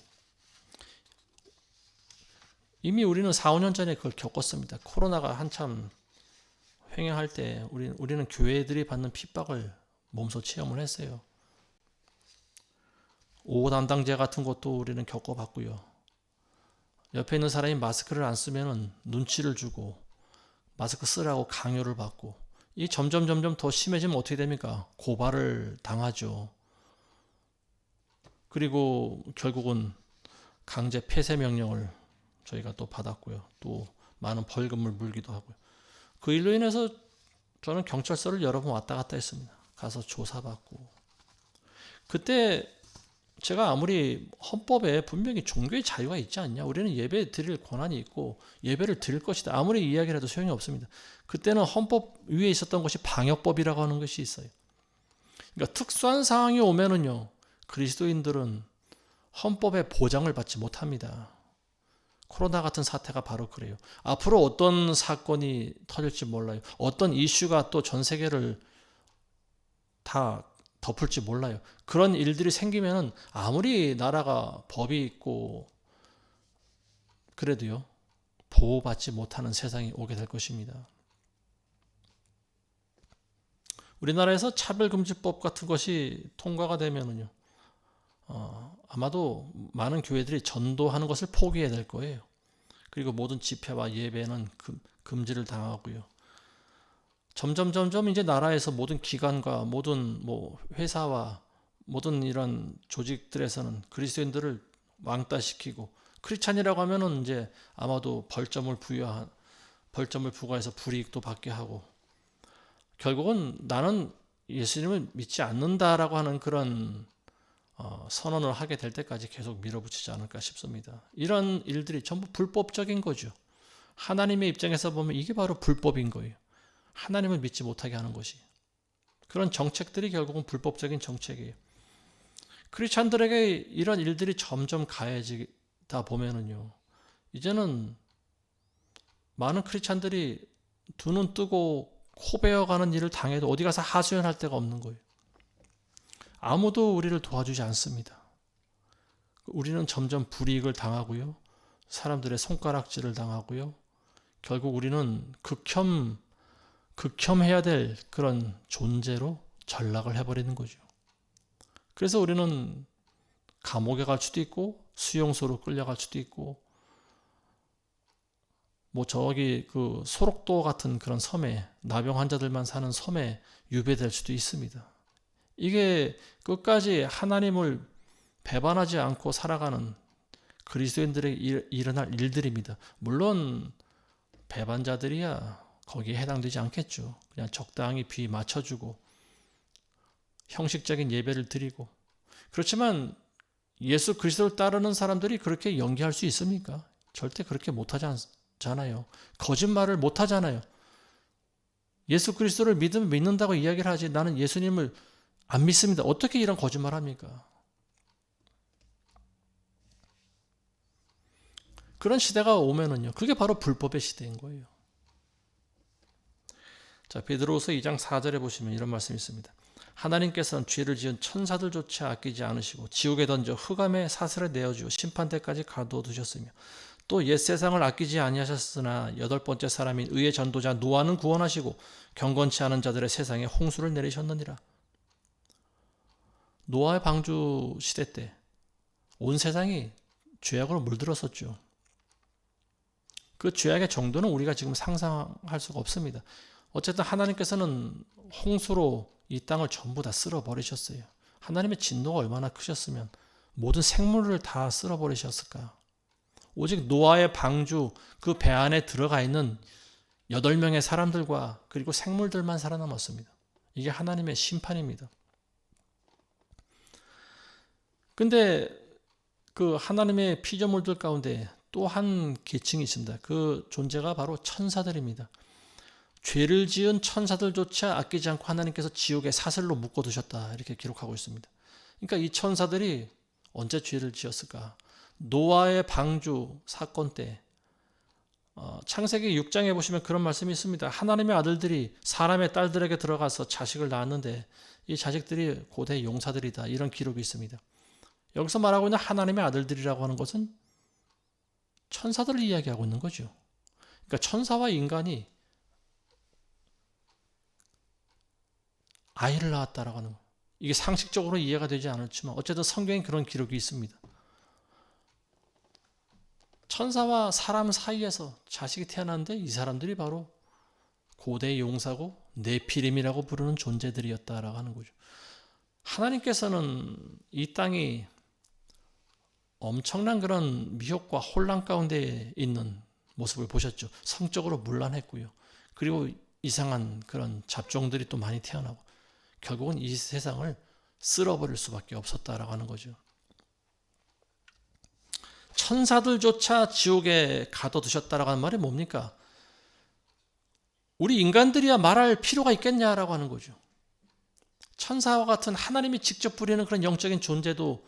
Speaker 1: 이미 우리는 4, 5년 전에 그걸 겪었습니다. 코로나가 한참 횡행할 때 우리는 교회들이 받는 핍박을 몸소 체험을 했어요. 오후 담당제 같은 것도 우리는 겪어봤고요. 옆에 있는 사람이 마스크를 안 쓰면 눈치를 주고 마스크 쓰라고 강요를 받고 이 점점 더 심해지면 어떻게 됩니까? 고발을 당하죠. 그리고 결국은 강제 폐쇄 명령을 저희가 또 받았고요. 또 많은 벌금을 물기도 하고요. 그 일로 인해서 저는 경찰서를 여러 번 왔다 갔다 했습니다. 가서 조사받고. 그때 제가 아무리 헌법에 분명히 종교의 자유가 있지 않냐. 우리는 예배 드릴 권한이 있고 예배를 드릴 것이다. 아무리 이야기를 해도 소용이 없습니다. 그때는 헌법 위에 있었던 것이 방역법이라고 하는 것이 있어요. 그러니까 특수한 상황이 오면은요. 그리스도인들은 헌법의 보장을 받지 못합니다. 코로나 같은 사태가 바로 그래요. 앞으로 어떤 사건이 터질지 몰라요. 어떤 이슈가 또 전 세계를 다 덮을지 몰라요. 그런 일들이 생기면 아무리 나라가 법이 있고 그래도요. 보호받지 못하는 세상이 오게 될 것입니다. 우리나라에서 차별금지법 같은 것이 통과가 되면은요. 아마도 많은 교회들이 전도하는 것을 포기해야 될 거예요. 그리고 모든 집회와 예배는 금지를 당하고요. 점점 이제 나라에서 모든 기관과 모든 회사와 모든 이런 조직들에서는 그리스도인들을 왕따시키고 크리스찬이라고 하면은 이제 아마도 벌점을 부과해서 불이익도 받게 하고 결국은 나는 예수님을 믿지 않는다라고 하는 그런 선언을 하게 될 때까지 계속 밀어붙이지 않을까 싶습니다. 이런 일들이 전부 불법적인 거죠. 하나님의 입장에서 보면 이게 바로 불법인 거예요. 하나님을 믿지 못하게 하는 것이. 그런 정책들이 결국은 불법적인 정책이에요. 크리스찬들에게 이런 일들이 점점 가해지다 보면은요. 이제는 많은 크리스찬들이 두 눈 뜨고 코 베어가는 일을 당해도 어디 가서 하소연할 데가 없는 거예요. 아무도 우리를 도와주지 않습니다. 우리는 점점 불이익을 당하고요. 사람들의 손가락질을 당하고요. 결국 우리는 극혐해야 될 그런 존재로 전락을 해버리는 거죠. 그래서 우리는 감옥에 갈 수도 있고 수용소로 끌려갈 수도 있고 저기 그 소록도 같은 그런 섬에 나병 환자들만 사는 섬에 유배될 수도 있습니다. 이게 끝까지 하나님을 배반하지 않고 살아가는 그리스도인들에게 일어날 일들입니다. 물론 배반자들이야 거기에 해당되지 않겠죠. 그냥 적당히 귀 맞춰주고 형식적인 예배를 드리고 그렇지만 예수 그리스도를 따르는 사람들이 그렇게 연기할 수 있습니까? 절대 그렇게 못하지 않아요. 거짓말을 못하잖아요. 예수 그리스도를 믿는다고 이야기를 하지 나는 예수님을 안 믿습니다. 어떻게 이런 거짓말 합니까? 그런 시대가 오면은요. 그게 바로 불법의 시대인 거예요. 자, 베드로후서 2장 4절에 보시면 이런 말씀이 있습니다. 하나님께서는 죄를 지은 천사들조차 아끼지 않으시고 지옥에 던져 흑암의 사슬에 내어주어 심판대까지 가둬두셨으며 또 옛 세상을 아끼지 아니하셨으나 여덟 번째 사람인 의의 전도자 노아는 구원하시고 경건치 않은 자들의 세상에 홍수를 내리셨느니라. 노아의 방주 시대 때 온 세상이 죄악으로 물들었었죠. 그 죄악의 정도는 우리가 지금 상상할 수가 없습니다. 어쨌든 하나님께서는 홍수로 이 땅을 전부 다 쓸어버리셨어요. 하나님의 진노가 얼마나 크셨으면 모든 생물을 다 쓸어버리셨을까. 오직 노아의 방주 그 배 안에 들어가 있는 8명의 사람들과 그리고 생물들만 살아남았습니다. 이게 하나님의 심판입니다. 근데 그 하나님의 피조물들 가운데 또 한 계층이 있습니다. 그 존재가 바로 천사들입니다. 죄를 지은 천사들조차 아끼지 않고 하나님께서 지옥에 사슬로 묶어두셨다 이렇게 기록하고 있습니다. 그러니까 이 천사들이 언제 죄를 지었을까? 노아의 방주 사건 때 창세기 6장에 보시면 그런 말씀이 있습니다. 하나님의 아들들이 사람의 딸들에게 들어가서 자식을 낳았는데 이 자식들이 고대 용사들이다 이런 기록이 있습니다. 여기서 말하고 있는 하나님의 아들들이라고 하는 것은 천사들을 이야기하고 있는 거죠. 그러니까 천사와 인간이 아이를 낳았다라고 하는 거예요. 이게 상식적으로 이해가 되지 않았지만 어쨌든 성경에 그런 기록이 있습니다. 천사와 사람 사이에서 자식이 태어났는데 이 사람들이 바로 고대 용사고 네피림이라고 부르는 존재들이었다라고 하는 거죠. 하나님께서는 이 땅이 엄청난 그런 미혹과 혼란 가운데 있는 모습을 보셨죠. 성적으로 문란했고요. 그리고 이상한 그런 잡종들이 또 많이 태어나고 결국은 이 세상을 쓸어버릴 수밖에 없었다라고 하는 거죠. 천사들조차 지옥에 가둬두셨다라고 하는 말이 뭡니까? 우리 인간들이야 말할 필요가 있겠냐라고 하는 거죠. 천사와 같은 하나님이 직접 부리는 그런 영적인 존재도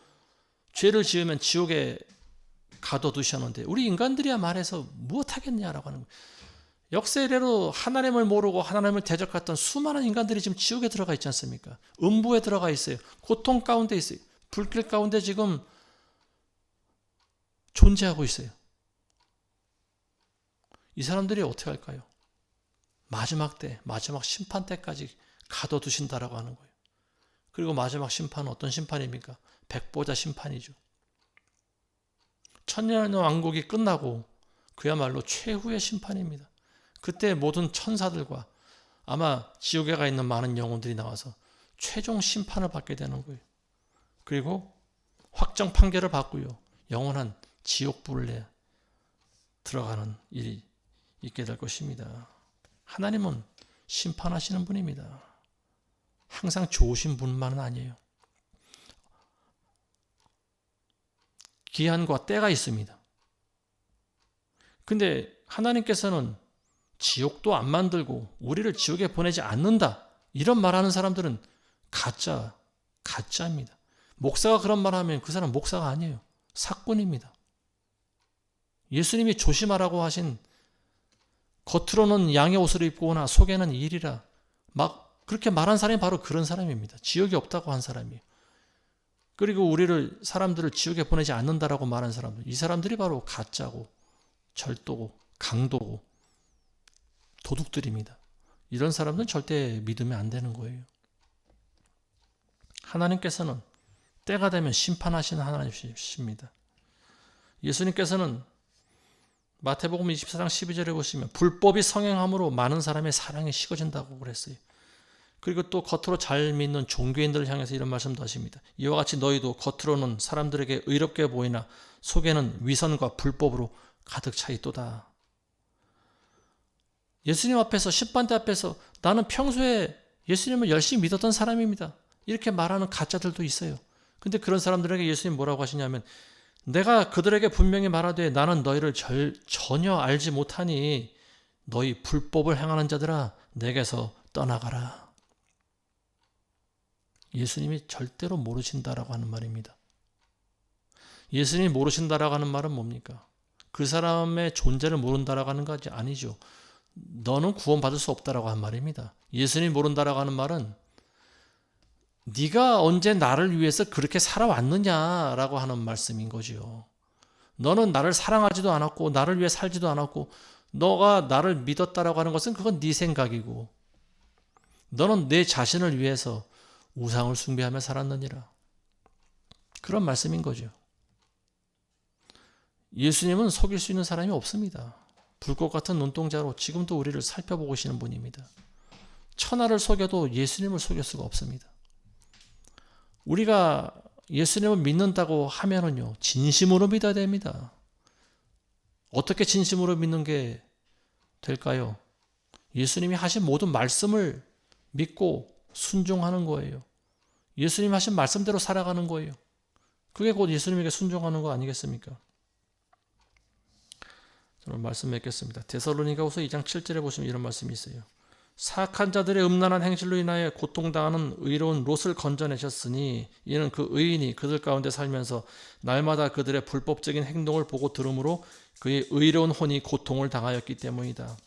Speaker 1: 죄를 지으면 지옥에 가둬두셨는데 우리 인간들이야 말해서 무엇하겠냐라고 하는 거예요. 역사 이래로 하나님을 모르고 하나님을 대적했던 수많은 인간들이 지금 지옥에 들어가 있지 않습니까? 음부에 들어가 있어요. 고통 가운데 있어요. 불길 가운데 지금 존재하고 있어요. 이 사람들이 어떻게 할까요? 마지막 때, 마지막 심판 때까지 가둬두신다라고 하는 거예요. 그리고 마지막 심판은 어떤 심판입니까? 백보자 심판이죠. 천년의 왕국이 끝나고 그야말로 최후의 심판입니다. 그때 모든 천사들과 아마 지옥에 가 있는 많은 영혼들이 나와서 최종 심판을 받게 되는 거예요. 그리고 확정 판결을 받고요. 영원한 지옥불에 들어가는 일이 있게 될 것입니다. 하나님은 심판하시는 분입니다. 항상 좋으신 분만은 아니에요. 기한과 때가 있습니다. 근데 하나님께서는 지옥도 안 만들고 우리를 지옥에 보내지 않는다. 이런 말하는 사람들은 가짜입니다. 목사가 그런 말하면 그 사람 목사가 아니에요. 사꾼입니다. 예수님이 조심하라고 하신 겉으로는 양의 옷을 입고 오나 속에는 일이라 막 그렇게 말한 사람이 바로 그런 사람입니다. 지옥이 없다고 한 사람이에요. 그리고 사람들을 지옥에 보내지 않는다라고 말한 사람들, 이 사람들이 바로 가짜고 절도고 강도고 도둑들입니다. 이런 사람들은 절대 믿으면 안 되는 거예요. 하나님께서는 때가 되면 심판하시는 하나님이십니다. 예수님께서는 마태복음 24장 12절에 보시면 불법이 성행함으로 많은 사람의 사랑이 식어진다고 그랬어요. 그리고 또 겉으로 잘 믿는 종교인들을 향해서 이런 말씀도 하십니다. 이와 같이 너희도 겉으로는 사람들에게 의롭게 보이나 속에는 위선과 불법으로 가득 차 있도다. 예수님 앞에서 심판대 앞에서 나는 평소에 예수님을 열심히 믿었던 사람입니다. 이렇게 말하는 가짜들도 있어요. 근데 그런 사람들에게 예수님 뭐라고 하시냐면 내가 그들에게 분명히 말하되 나는 너희를 전혀 알지 못하니 너희 불법을 행하는 자들아 내게서 떠나가라. 예수님이 절대로 모르신다라고 하는 말입니다. 예수님이 모르신다라고 하는 말은 뭡니까? 그 사람의 존재를 모른다라고 하는 것이 아니죠. 너는 구원받을 수 없다라고 하는 말입니다. 예수님이 모른다라고 하는 말은 네가 언제 나를 위해서 그렇게 살아왔느냐라고 하는 말씀인 거지요. 너는 나를 사랑하지도 않았고 나를 위해 살지도 않았고 너가 나를 믿었다라고 하는 것은 그건 네 생각이고 너는 내 자신을 위해서 우상을 숭배하며 살았느니라. 그런 말씀인 거죠. 예수님은 속일 수 있는 사람이 없습니다. 불꽃 같은 눈동자로 지금도 우리를 살펴보고 계시는 분입니다. 천하를 속여도 예수님을 속일 수가 없습니다. 우리가 예수님을 믿는다고 하면은요, 진심으로 믿어야 됩니다. 어떻게 진심으로 믿는 게 될까요? 예수님이 하신 모든 말씀을 믿고 순종하는 거예요. 예수님 하신 말씀대로 살아가는 거예요. 그게 곧 예수님에게 순종하는 거 아니겠습니까? 저는 말씀 맺겠습니다. 데살로니가후서 2장 7절에 보시면 이런 말씀이 있어요. 사악한 자들의 음란한 행실로 인하여 고통당하는 의로운 롯을 건져내셨으니 이는 그 의인이 그들 가운데 살면서 날마다 그들의 불법적인 행동을 보고 들으므로 그의 의로운 혼이 고통을 당하였기 때문이다.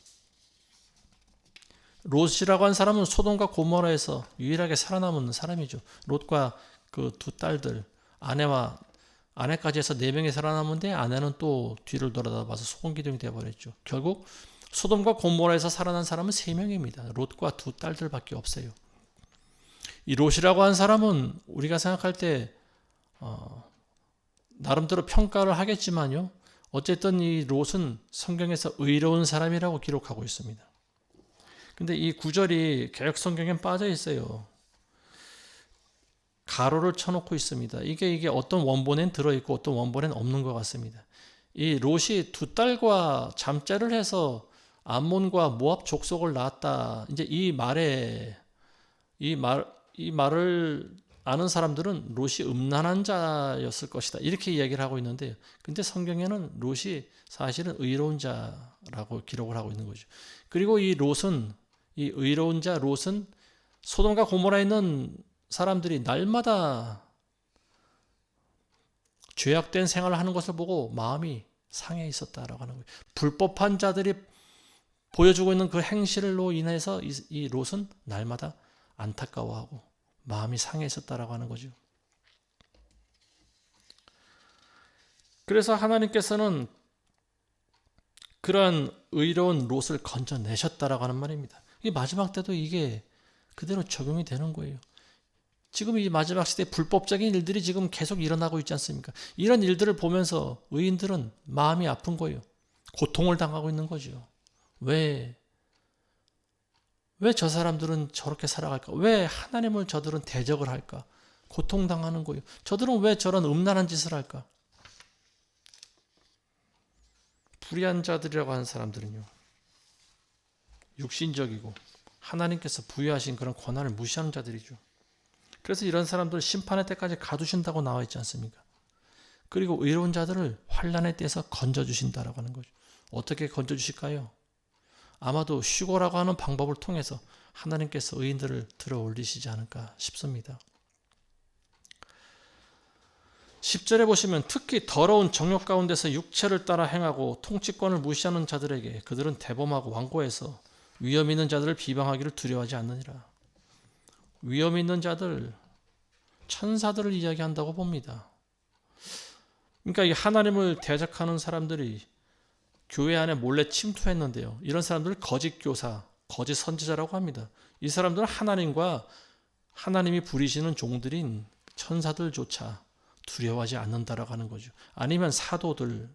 Speaker 1: 롯이라고 한 사람은 소돔과 고모라에서 유일하게 살아남은 사람이죠. 롯과 그 두 딸들, 아내까지 해서 4명이 살아남은데 아내는 또 뒤를 돌아다봐서 소금기둥이 되어버렸죠. 결국 소돔과 고모라에서 살아난 사람은 3명입니다. 롯과 두 딸들밖에 없어요. 이 롯이라고 한 사람은 우리가 생각할 때 나름대로 평가를 하겠지만요. 어쨌든 이 롯은 성경에서 의로운 사람이라고 기록하고 있습니다. 근데 이 구절이 개역 성경에 빠져 있어요. 가로를 쳐놓고 있습니다. 이게 어떤 원본엔 들어있고 어떤 원본엔 없는 것 같습니다. 이 롯이 두 딸과 잠자를 해서 암몬과 모압 족속을 낳았다. 이제 이 말을 아는 사람들은 롯이 음란한 자였을 것이다. 이렇게 이야기를 하고 있는데요. 근데 성경에는 롯이 사실은 의로운 자라고 기록을 하고 있는 거죠. 그리고 이 의로운 자 롯은 소돔과 고모라에 있는 사람들이 날마다 죄악된 생활을 하는 것을 보고 마음이 상해 있었다라고 하는 거예요. 불법한 자들이 보여주고 있는 그 행실로 인해서 이 롯은 날마다 안타까워하고 마음이 상해 있었다라고 하는 거죠. 그래서 하나님께서는 그러한 의로운 롯을 건져내셨다라고 하는 말입니다. 이 마지막 때도 이게 그대로 적용이 되는 거예요. 지금 이 마지막 시대에 불법적인 일들이 지금 계속 일어나고 있지 않습니까? 이런 일들을 보면서 의인들은 마음이 아픈 거예요. 고통을 당하고 있는 거죠. 왜 저 사람들은 저렇게 살아갈까? 왜 하나님을 저들은 대적을 할까? 고통당하는 거예요. 저들은 왜 저런 음란한 짓을 할까? 불의한 자들이라고 하는 사람들은요. 육신적이고 하나님께서 부여하신 그런 권한을 무시하는 자들이죠. 그래서 이런 사람들을 심판의 때까지 가두신다고 나와 있지 않습니까? 그리고 의로운 자들을 환난의 때에서 건져주신다라고 하는 거죠. 어떻게 건져주실까요? 아마도 휴거라고 하는 방법을 통해서 하나님께서 의인들을 들어 올리시지 않을까 싶습니다. 10절에 보시면 특히 더러운 정욕 가운데서 육체를 따라 행하고 통치권을 무시하는 자들에게 그들은 대범하고 완고해서 위험 있는 자들을 비방하기를 두려워하지 않느니라. 위험 있는 자들, 천사들을 이야기한다고 봅니다. 그러니까 이 하나님을 대적하는 사람들이 교회 안에 몰래 침투했는데요. 이런 사람들을 거짓 교사, 거짓 선지자라고 합니다. 이 사람들은 하나님과 하나님이 부리시는 종들인 천사들조차 두려워하지 않는다라고 하는 거죠. 아니면 사도들,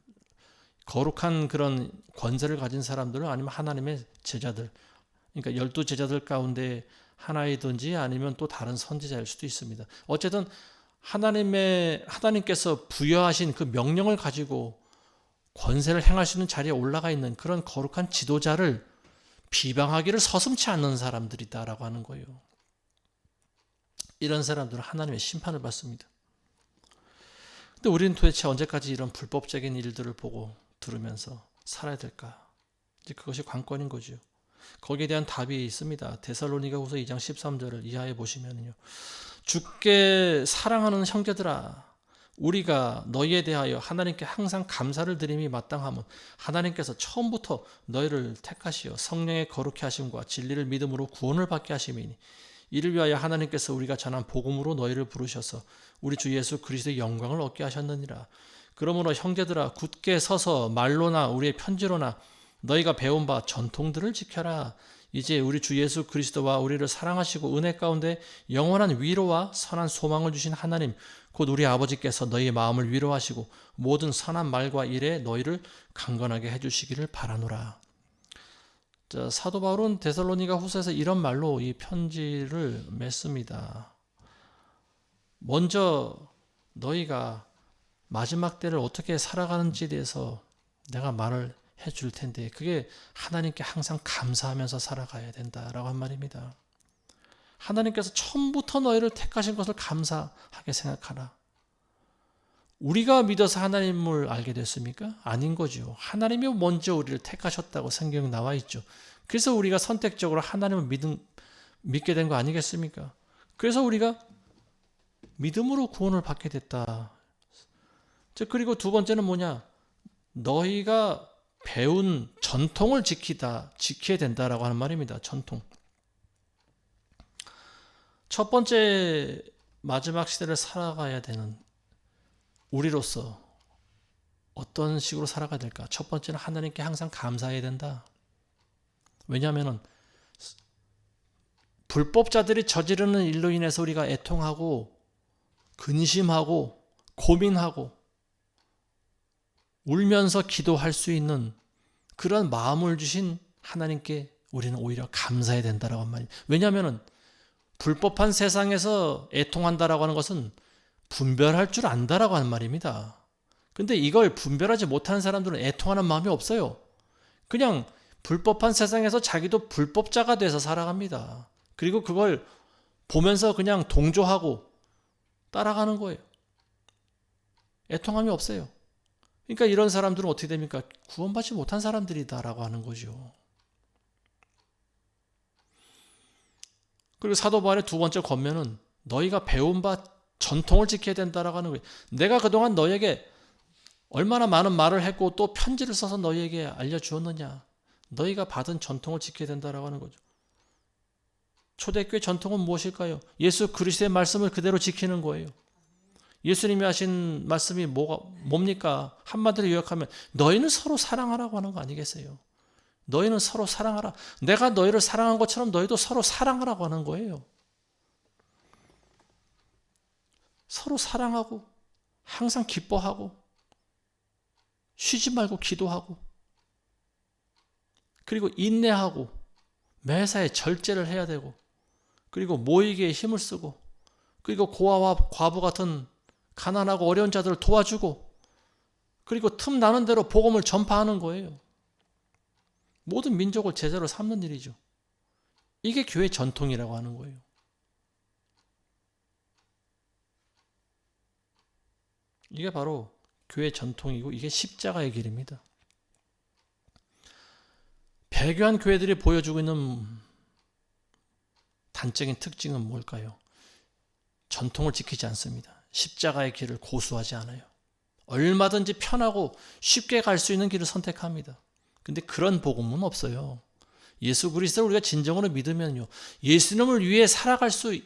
Speaker 1: 거룩한 그런 권세를 가진 사람들은 아니면 하나님의 제자들, 그러니까 12 제자들 가운데 하나이든지 아니면 또 다른 선지자일 수도 있습니다. 어쨌든 하나님께서 부여하신 그 명령을 가지고 권세를 행할 수 있는 자리에 올라가 있는 그런 거룩한 지도자를 비방하기를 서슴지 않는 사람들이다라고 하는 거예요. 이런 사람들은 하나님의 심판을 받습니다. 근데 우리는 도대체 언제까지 이런 불법적인 일들을 보고 들으면서 살아야 될까? 이제 그것이 관건인 거죠. 거기에 대한 답이 있습니다. 데살로니가후서 2장 13절을 이하에 보시면요. 주께 사랑하는 형제들아, 우리가 너희에 대하여 하나님께 항상 감사를 드림이 마땅함은 하나님께서 처음부터 너희를 택하시어 성령의 거룩히 하심과 진리를 믿음으로 구원을 받게 하심이니, 이를 위하여 하나님께서 우리가 전한 복음으로 너희를 부르셔서 우리 주 예수 그리스도의 영광을 얻게 하셨느니라. 그러므로 형제들아, 굳게 서서 말로나 우리의 편지로나 너희가 배운 바 전통들을 지켜라. 이제 우리 주 예수 그리스도와 우리를 사랑하시고 은혜 가운데 영원한 위로와 선한 소망을 주신 하나님 곧 우리 아버지께서 너희의 마음을 위로하시고 모든 선한 말과 일에 너희를 강건하게 해주시기를 바라노라. 자, 사도 바울은 데살로니가 후서에서 이런 말로 이 편지를 맺습니다. 먼저 너희가 마지막 때를 어떻게 살아가는지에 대해서 내가 말을 해줄 텐데, 그게 하나님께 항상 감사하면서 살아가야 된다라고 한 말입니다. 하나님께서 처음부터 너희를 택하신 것을 감사하게 생각하라. 우리가 믿어서 하나님을 알게 됐습니까? 아닌 거죠. 하나님이 먼저 우리를 택하셨다고 성경에 나와 있죠. 그래서 우리가 선택적으로 하나님을 믿게 된 거 아니겠습니까? 그래서 우리가 믿음으로 구원을 받게 됐다. 그리고 두 번째는 뭐냐? 너희가 배운 전통을 지켜야 된다라고 하는 말입니다. 전통. 첫 번째 마지막 시대를 살아가야 되는 우리로서 어떤 식으로 살아가야 될까? 첫 번째는 하나님께 항상 감사해야 된다. 왜냐하면 불법자들이 저지르는 일로 인해서 우리가 애통하고 근심하고 고민하고 울면서 기도할 수 있는 그런 마음을 주신 하나님께 우리는 오히려 감사해야 된다라고 한 말이에요. 왜냐하면 불법한 세상에서 애통한다라고 하는 것은 분별할 줄 안다라고 하는 말입니다. 근데 이걸 분별하지 못하는 사람들은 애통하는 마음이 없어요. 그냥 불법한 세상에서 자기도 불법자가 돼서 살아갑니다. 그리고 그걸 보면서 그냥 동조하고 따라가는 거예요. 애통함이 없어요. 그러니까 이런 사람들은 어떻게 됩니까? 구원받지 못한 사람들이다라고 하는 거죠. 그리고 사도 바울의 두 번째 권면은 너희가 배운 바 전통을 지켜야 된다라고 하는 거예요. 내가 그동안 너에게 얼마나 많은 말을 했고 또 편지를 써서 너희에게 알려주었느냐. 너희가 받은 전통을 지켜야 된다라고 하는 거죠. 초대교회 전통은 무엇일까요? 예수 그리스도의 말씀을 그대로 지키는 거예요. 예수님이 하신 말씀이 뭡니까? 한마디로 요약하면 너희는 서로 사랑하라고 하는 거 아니겠어요? 너희는 서로 사랑하라. 내가 너희를 사랑한 것처럼 너희도 서로 사랑하라고 하는 거예요. 서로 사랑하고 항상 기뻐하고 쉬지 말고 기도하고 그리고 인내하고 매사에 절제를 해야 되고 그리고 모이기에 힘을 쓰고 그리고 고아와 과부 같은 가난하고 어려운 자들을 도와주고 그리고 틈 나는 대로 복음을 전파하는 거예요. 모든 민족을 제자로 삼는 일이죠. 이게 교회 전통이라고 하는 거예요. 이게 바로 교회 전통이고 이게 십자가의 길입니다. 배교한 교회들이 보여주고 있는 단적인 특징은 뭘까요? 전통을 지키지 않습니다. 십자가의 길을 고수하지 않아요. 얼마든지 편하고 쉽게 갈 수 있는 길을 선택합니다. 근데 그런 복음은 없어요. 예수 그리스도를 우리가 진정으로 믿으면요. 예수님을 위해 살아갈 수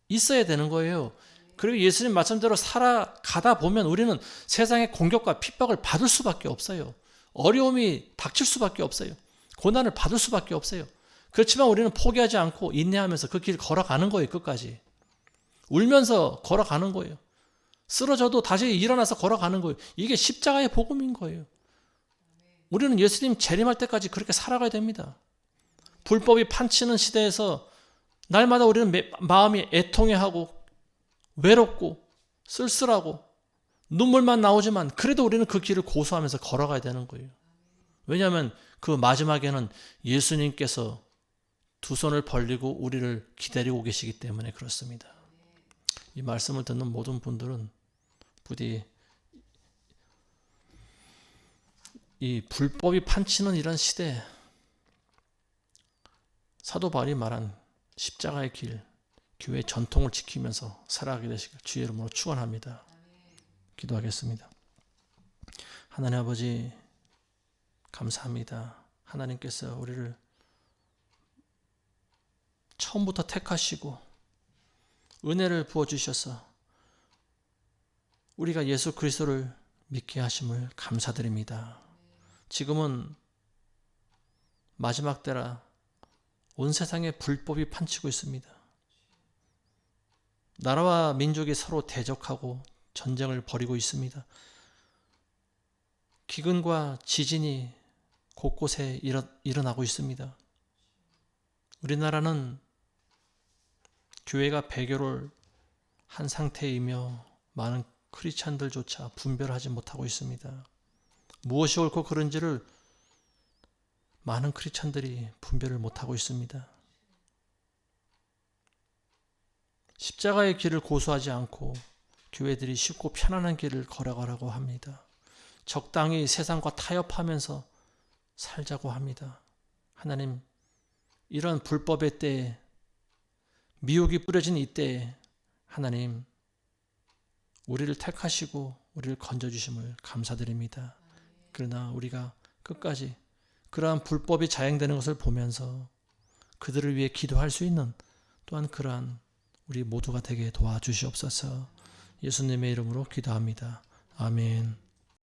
Speaker 1: 있어야 되는 거예요. 그리고 예수님 말씀대로 살아가다 보면 우리는 세상의 공격과 핍박을 받을 수밖에 없어요. 어려움이 닥칠 수밖에 없어요. 고난을 받을 수밖에 없어요. 그렇지만 우리는 포기하지 않고 인내하면서 그 길을 걸어가는 거예요. 끝까지. 울면서 걸어가는 거예요. 쓰러져도 다시 일어나서 걸어가는 거예요. 이게 십자가의 복음인 거예요. 우리는 예수님 재림할 때까지 그렇게 살아가야 됩니다. 불법이 판치는 시대에서 날마다 우리는 마음이 애통해하고 외롭고 쓸쓸하고 눈물만 나오지만 그래도 우리는 그 길을 고수하면서 걸어가야 되는 거예요. 왜냐하면 그 마지막에는 예수님께서 두 손을 벌리고 우리를 기다리고 계시기 때문에 그렇습니다. 이 말씀을 듣는 모든 분들은 부디 이 불법이 판치는 이런 시대, 사도 바울이 말한 십자가의 길, 교회의 전통을 지키면서 살아가게 되시길 주의 이름으로 축원합니다. 기도하겠습니다. 하나님 아버지 감사합니다. 하나님께서 우리를 처음부터 택하시고 은혜를 부어주셔서 우리가 예수 그리스도를 믿게 하심을 감사드립니다. 지금은 마지막 때라 온 세상에 불법이 판치고 있습니다. 나라와 민족이 서로 대적하고 전쟁을 벌이고 있습니다. 기근과 지진이 곳곳에 일어나고 있습니다. 우리나라는 교회가 배교를 한 상태이며 많은 크리스찬들조차 분별하지 못하고 있습니다. 무엇이 옳고 그른지를 많은 크리스찬들이 분별을 못하고 있습니다. 십자가의 길을 고수하지 않고 교회들이 쉽고 편안한 길을 걸어가라고 합니다. 적당히 세상과 타협하면서 살자고 합니다. 하나님, 이런 불법의 때에, 미혹이 뿌려진 이때에 하나님 우리를 택하시고 우리를 건져주심을 감사드립니다. 그러나 우리가 끝까지 그러한 불법이 자행되는 것을 보면서 그들을 위해 기도할 수 있는 또한 그러한 우리 모두가 되게 도와주시옵소서. 예수님의 이름으로 기도합니다. 아멘.